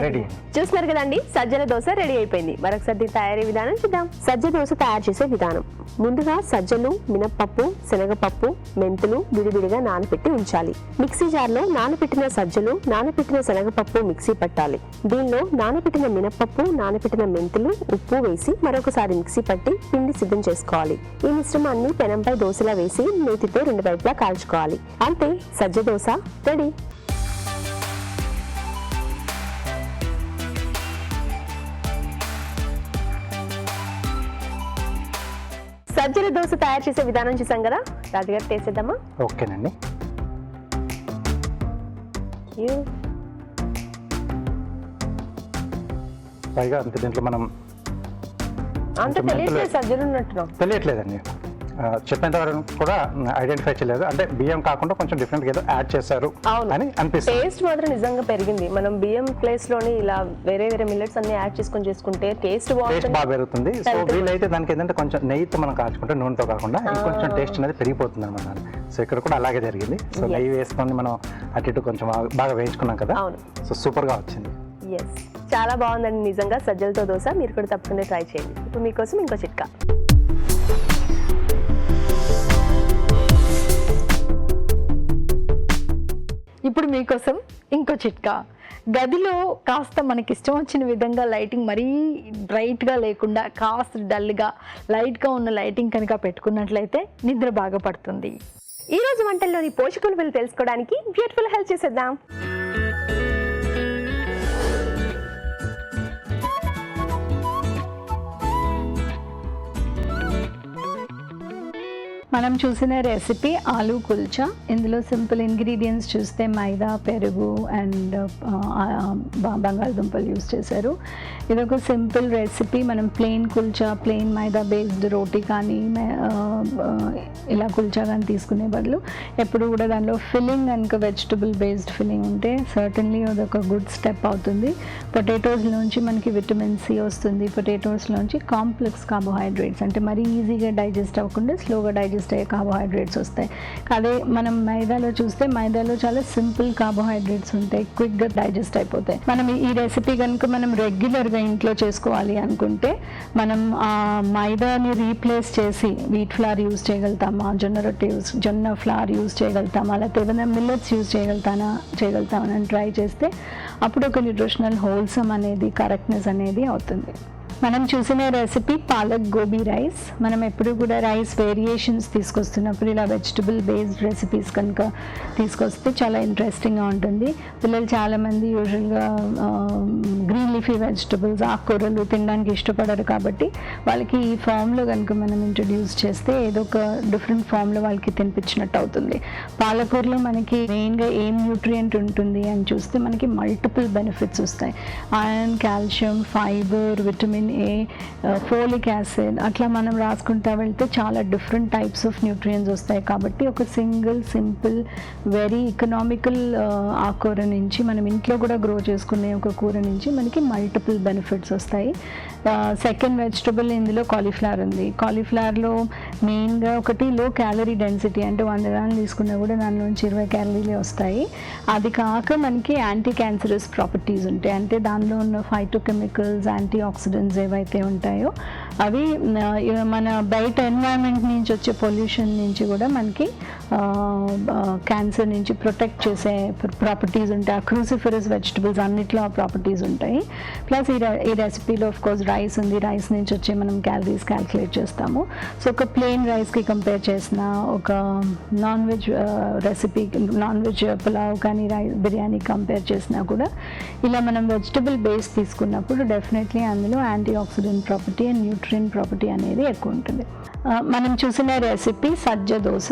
ready. చూస్తున్నారు కదండి, సజ్జల దోశ రెడీ అయిపోయింది. మరొకసారి దీని తయారీ విధానం చూద్దాం. సజ్జ దోశ తయారు చేసే విధానం: ముందుగా సజ్జలు, మినప్పప్పు, శనగపప్పు, మెంతులు విడివిడిగా నానబెట్టి ఉంచాలి. మిక్సీ జార్లో నానబెట్టిన సజ్జలు, నానబెట్టిన శనగపప్పు మిక్సీ పట్టాలి. దీనిలో నానబెట్టిన మినప్పప్పు, నానబెట్టిన మెంతులు, ఉప్పు వేసి మరొకసారి మిక్సీ పట్టి పిండి సిద్ధం చేసుకోవాలి. ఈ మిశ్రమాన్ని పెనంపై దోశలా వేసి నేతితో 2 వైపులా కాల్చుకోవాలి. అంతే, సజ్జ దోశ రెడీ. సజ్జల దోశ తయారు చేసే విధానం చూసాం కదా, రాజుగారు టేస్ట్ చేద్దామా? ఓకేనండి. పైగా అంతే, దీంట్లో మనం అంత తెలియట్లేదు సజ్జలు ఉన్నట్టు. తెలియట్లేదండి. చెప్పేంత వరకు కూడా ఐడెంటిఫై చేయలేదు. అంటే బియ్యం కాకుండా కొంచెం డిఫరెంట్ ఏదో యాడ్ చేశారు అని అనిపిస్తుంది. టేస్ట్ మాత్రం నిజంగా పెరిగింది. మనం బియ్యం ప్లేస్ లోని ఇలా వేరే వేరే మిల్లెట్స్ అన్ని యాడ్ చేసుకొని చేసుకుంటే టేస్ట్ బాగా పెరుగుతుంది. సో వీలైతే దానికి ఏంటంటే కొంచెం నెయ్యితో మనం కాల్చుకుంటే, నూనెతో కాకుండా ఇంకొంచెం టేస్ట్ అనేది పెరిగిపోతుంది అనమాట. సో ఇక్కడ కూడా అలాగే జరిగింది. సో నెయ్యి వేసుకొని మనం అటు ఇటు కొంచెం బాగా వేయించుకున్నాం కదా. సో సూపర్ గా వచ్చింది. ఎస్, చాలా బాగుందండి నిజంగా సజ్జలతో దోశ. మీరు కూడా తప్పకుండా ట్రై చేయండి. ఇప్పుడు మీకోసం ఇంకో చిట్కా. ఇప్పుడు మీకోసం ఇంకో చిట్కా. గదిలో కాస్త మనకి ఇష్టం వచ్చిన విధంగా లైటింగ్ మరీ బ్రైట్గా లేకుండా కాస్త డల్గా లైట్గా ఉన్న లైటింగ్ కనుక పెట్టుకున్నట్లయితే నిద్ర బాగా పడుతుంది. ఈ రోజు వంటల్లోని పోషక విలువలు తెలుసుకోవడానికి బ్యూటిఫుల్ హెల్త్ చేసేద్దాం. మనం చూసిన రెసిపీ ఆలూ కుల్చా. ఇందులో సింపుల్ ఇంగ్రీడియంట్స్ చూస్తే మైదా, పెరుగు అండ్ బంగాళదుంపలు యూస్ చేశారు. ఇదొక సింపుల్ రెసిపీ. మనం ప్లెయిన్ కుల్చా, ప్లెయిన్ మైదా బేస్డ్ రోటీ కానీ ఇలా కుల్చా కానీ తీసుకునే బదులు ఎప్పుడు కూడా దానిలో ఫిల్లింగ్ కనుక వెజిటబుల్ బేస్డ్ ఫిల్లింగ్ ఉంటే సర్టన్లీ అదొక గుడ్ స్టెప్ అవుతుంది. పొటాటోస్లోంచి మనకి విటమిన్ సి వస్తుంది. పొటాటోస్లోంచి కాంప్లెక్స్ కార్బోహైడ్రేట్స్, అంటే మరీ ఈజీగా డైజెస్ట్ అవ్వకుండా స్లోగా డైజెస్ట్ అయ్యే కార్బోహైడ్రేట్స్ వస్తాయి. అదే మనం మైదాలో చూస్తే మైదాలో చాలా సింపుల్ కార్బోహైడ్రేట్స్ ఉంటాయి, క్విక్గా డైజెస్ట్ అయిపోతాయి. మనం ఈ రెసిపీ కనుక మనం రెగ్యులర్గా ఇంట్లో చేసుకోవాలి అనుకుంటే మనం ఆ మైదాని రీప్లేస్ చేసి వీట్ ఫ్లార్ యూస్ చేయగలుగుతామా, జొన్న ఫ్లార్ యూస్ చేయగలుగుతామా, లేకపోతే ఏదైనా మిల్లెట్స్ యూస్ చేయగలుగుతామని ట్రై చేస్తే అప్పుడు ఒక న్యూట్రిషనల్ హోల్సమ్ అనేది, కరెక్ట్నెస్ అనేది అవుతుంది. మనం చూసిన రెసిపీ పాలక్ గోబీ రైస్. మనం ఎప్పుడు కూడా రైస్ వేరియేషన్స్ తీసుకొస్తున్నప్పుడు ఇలా వెజిటబుల్ బేస్డ్ రెసిపీస్ కనుక తీసుకొస్తే చాలా ఇంట్రెస్టింగ్గా ఉంటుంది. పిల్లలు చాలామంది యూజువల్గా గ్రీన్ లీఫీ వెజిటబుల్స్, ఆకుకూరలు తినడానికి ఇష్టపడరు. కాబట్టి వాళ్ళకి ఈ ఫామ్లో కనుక మనం ఇంట్రడ్యూస్ చేస్తే ఏదో ఒక డిఫరెంట్ ఫామ్లో వాళ్ళకి తినిపించినట్టు అవుతుంది. పాలకూరలో మనకి మెయిన్గా ఏం న్యూట్రియంట్ ఉంటుంది అని చూస్తే మనకి మల్టిపుల్ బెనిఫిట్స్ వస్తాయి. Iron, calcium, fibre, vitamin A, folic acid, అట్లా మనం రాసుకుంటా వెళ్తే చాలా డిఫరెంట్ టైప్స్ ఆఫ్ న్యూట్రియంట్స్ వస్తాయి. కాబట్టి ఒక సింపుల్ వెరీ ఎకనామికల్ ఆకుకూర నుంచి, మనం ఇంట్లో కూడా గ్రో చేసుకునే ఒక కూర నుంచి మనకి మల్టిపుల్ బెనిఫిట్స్ వస్తాయి. సెకండ్ వెజిటబుల్ ఇందులో కాలీఫ్లవర్ ఉంది. కాలీఫ్లవర్లో మెయిన్గా ఒకటి లో క్యాలరీ డెన్సిటీ, అంటే 100 గ్రాములు తీసుకున్నా కూడా దానిలోంచి 20 క్యాలరీలే వస్తాయి. అది కాక మనకి యాంటీ క్యాన్సరస్ ప్రాపర్టీస్ ఉంటాయి. అంటే దానిలో ఉన్న ఫైటోకెమికల్స్, యాంటీ ఆక్సిడెంట్స్ ఏవైతే ఉంటాయో అవి మన బయట ఎన్వైరన్మెంట్ నుంచి వచ్చే పొల్యూషన్ నుంచి కూడా మనకి క్యాన్సర్ నుంచి ప్రొటెక్ట్ చేసే ప్రాపర్టీస్ ఉంటాయి. ఆ క్రూసిఫరస్ వెజిటబుల్స్ అన్నిట్లో ఆ ప్రాపర్టీస్ ఉంటాయి. ప్లస్ ఈ రెసిపీలో ఆఫ్ కోర్స్ రైస్ ఉంది. రైస్ నుంచి వచ్చే మనం క్యాలరీస్ క్యాల్కులేట్ చేస్తాము. సో ఒక ప్లెయిన్ రైస్కి కంపేర్ చేసిన, ఒక non veg recipe, non veg pulao కానీ బిర్యానీ కంపేర్ చేసినా కూడా ఇలా మనం వెజిటబుల్ బేస్ తీసుకున్నప్పుడు డెఫినెట్లీ అందులో anti oxidant property and nutrient property అనేది ఎక్కువ ఉంటుంది. మనం చూసిన రెసిపీ సజ్జ దోశ.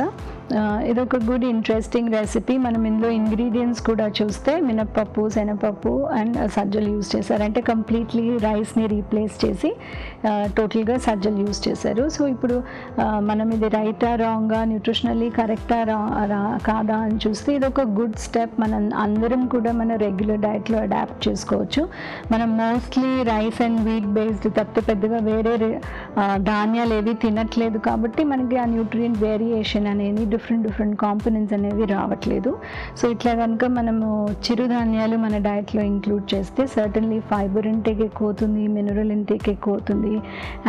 ఇది ఒక గుడ్ ఇంట్రెస్టింగ్ రెసిపీ. మనం ఇందులో ఇంగ్రీడియంట్స్ కూడా చూస్తే మినప్పప్పు, శనగపప్పు అండ్ సజ్జలు యూస్ చేశారు. అంటే కంప్లీట్లీ రైస్ని రీప్లేస్ చేసి టోటల్గా సజ్జలు యూస్ చేశారు. సో ఇప్పుడు మనం ఇది రైటా రాంగా, న్యూట్రిషనల్లీ కరెక్టా కాదా అని చూస్తే ఇది ఒక గుడ్ స్టెప్. మనం అందరం కూడా మన రెగ్యులర్ డైట్లో అడాప్ట్ చేసుకోవచ్చు. మనం mostly rice and wheat based తప్ప పెద్దగా వేరే ధాన్యాలు ఏవి తినట్లేదు కాబట్టి మనకి ఆ న్యూట్రియంట్ వేరియేషన్ అనేది డిఫరెంట్ కాంపోనెంట్స్ అనేవి రావట్లేదు. సో ఇట్లా కనుక మనము చిరుధాన్యాలు మన డైట్లో ఇంక్లూడ్ చేస్తే సర్టన్లీ ఫైబర్ ఇంటేక్ ఎక్కువ అవుతుంది, మినరల్ ఇంటేక్ ఎక్కువ అవుతుంది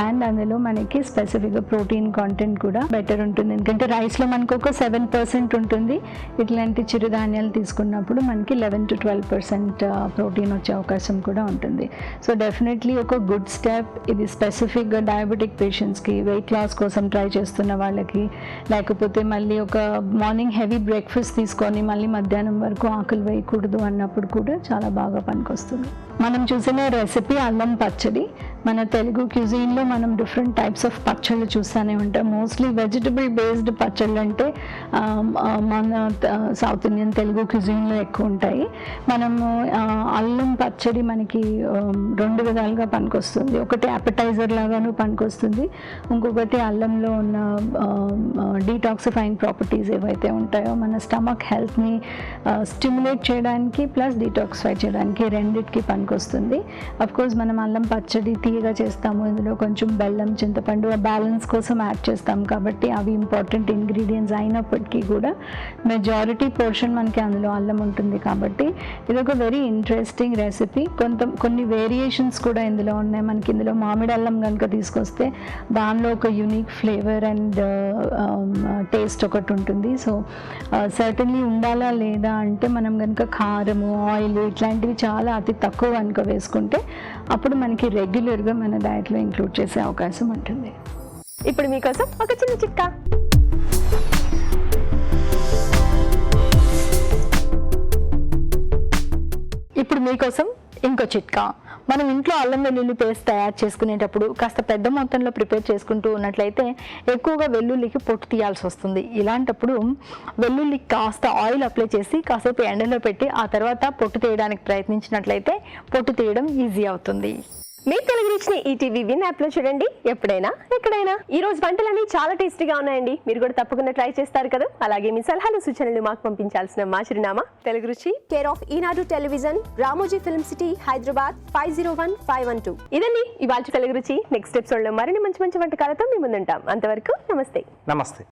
అండ్ అందులో మనకి స్పెసిఫిక్గా ప్రోటీన్ కాంటెంట్ కూడా బెటర్ ఉంటుంది. ఎందుకంటే రైస్లో మనకు ఒక 7% ఉంటుంది. ఇట్లాంటి చిరుధాన్యాలు తీసుకున్నప్పుడు మనకి 11 to 12% ప్రోటీన్ వచ్చే అవకాశం కూడా ఉంటుంది. సో డెఫినెట్లీ ఒక గుడ్ స్టెప్ ఇది. స్పెసిఫిక్గా డయాబెటిక్ పేషెంట్స్కి, వెయిట్ లాస్ కోసం ట్రై చేస్తున్న వాళ్ళకి, లేకపోతే మళ్ళీ ఒక మార్నింగ్ హెవీ బ్రేక్ఫాస్ట్ తీసుకొని మళ్ళీ మధ్యాహ్నం వరకు ఆకలి వేయకూడదు అన్నప్పుడు కూడా చాలా బాగా పనికొస్తుంది. మనం చూసిన రెసిపీ అల్లం పచ్చడి. మన తెలుగు క్యూజిన్లో మనం డిఫరెంట్ టైప్స్ ఆఫ్ పచ్చళ్ళు చూస్తూనే ఉంటాం. మోస్ట్లీ వెజిటబుల్ బేస్డ్ పచ్చళ్ళు అంటే మన సౌత్ ఇండియన్ తెలుగు క్యూజిన్లో ఎక్కువ ఉంటాయి. మనము అల్లం పచ్చడి మనకి 2 విధాలుగా పనికొస్తుంది. ఒకటి అపెటైజర్ లాగాను పనికొస్తుంది, ఇంకొకటి అల్లంలో ఉన్న డీటాక్సిఫైయింగ్ ప్రాపర్టీస్ ఏవైతే ఉంటాయో మన స్టమక్ హెల్త్ని స్టిమ్యులేట్ చేయడానికి ప్లస్ డీటాక్సిఫై చేయడానికి రెండిటికి పనికొస్తుంది. అఫ్కోర్స్ మనం అల్లం పచ్చడి తీయగా చేస్తాము, ఇందులో కొంచెం బెల్లం, చింతపండు బ్యాలెన్స్ కోసం యాడ్ చేస్తాం కాబట్టి అవి ఇంపార్టెంట్ ఇంగ్రీడియంట్స్ అయినప్పటికీ కూడా మెజారిటీ పోర్షన్ మనకి అందులో అల్లం ఉంటుంది కాబట్టి ఇది ఒక వెరీ ఇంట్రెస్టింగ్ రెసిపీ. కొన్ని వేరియేషన్స్ కూడా ఇందులో ఉన్నాయి. మనకి ఇందులో మామిడి అల్లం కనుక తీసుకొస్తే దానిలో ఒక యూనిక్ ఫ్లేవర్ అండ్ టేస్ట్ ఒకటి ఉంటుంది. సో సర్టన్లీ ఉండాలా లేదా అంటే మనం కనుక కారము, ఆయిల్ ఇట్లాంటివి చాలా అతి తక్కువ కనుక వేసుకుంటే అప్పుడు మనకి రెగ్యులర్గా మన డైట్లో ఇంక్లూడ్ చేసే అవకాశం ఉంటుంది. ఇప్పుడు మీకోసం ఒక చిన్న చిట్కా. ఇప్పుడు మీకోసం ఇంకో చిట్కా. మనం ఇంట్లో అల్లం వెల్లుల్లి పేస్ట్ తయారు చేసుకునేటప్పుడు కాస్త పెద్ద మొత్తంలో ప్రిపేర్ చేసుకుంటూ ఉన్నట్లయితే ఎక్కువగా వెల్లుల్లికి పొట్టు తీయాల్సి వస్తుంది. ఇలాంటప్పుడు వెల్లుల్లికి కాస్త ఆయిల్ అప్లై చేసి కాసేపు ఎండలో పెట్టి ఆ తర్వాత పొట్టు తీయడానికి ప్రయత్నించినట్లయితే పొట్టు తీయడం ఈజీ అవుతుంది. మీ తెలుగు రుచిని ఈటీవీ విన్ యాప్ లో చూడండి, ఎప్పుడైనా ఎక్కడైనా. ఈ రోజు వంటలన్నీ చాలా టేస్టీగా ఉన్నాయండి. మీరు కూడా తప్పకుండా ట్రై చేస్తారు కదా. అలాగే మీ సలహాలు, సూచనలు మాకు పంపించాల్సిన మా చిరునామా తెలుగు రుచి, care of Eenadu television, Ramoji film city, Hyderabad 501512. ఇదండి ఇవాళ తెలుగు రుచి. నెక్స్ట్ ఎపిసోడ్ లో మరిన్ని మంచి వంటకాలతో మీ ముందుంటాం. అంతవరకు నమస్తే. నమస్తే.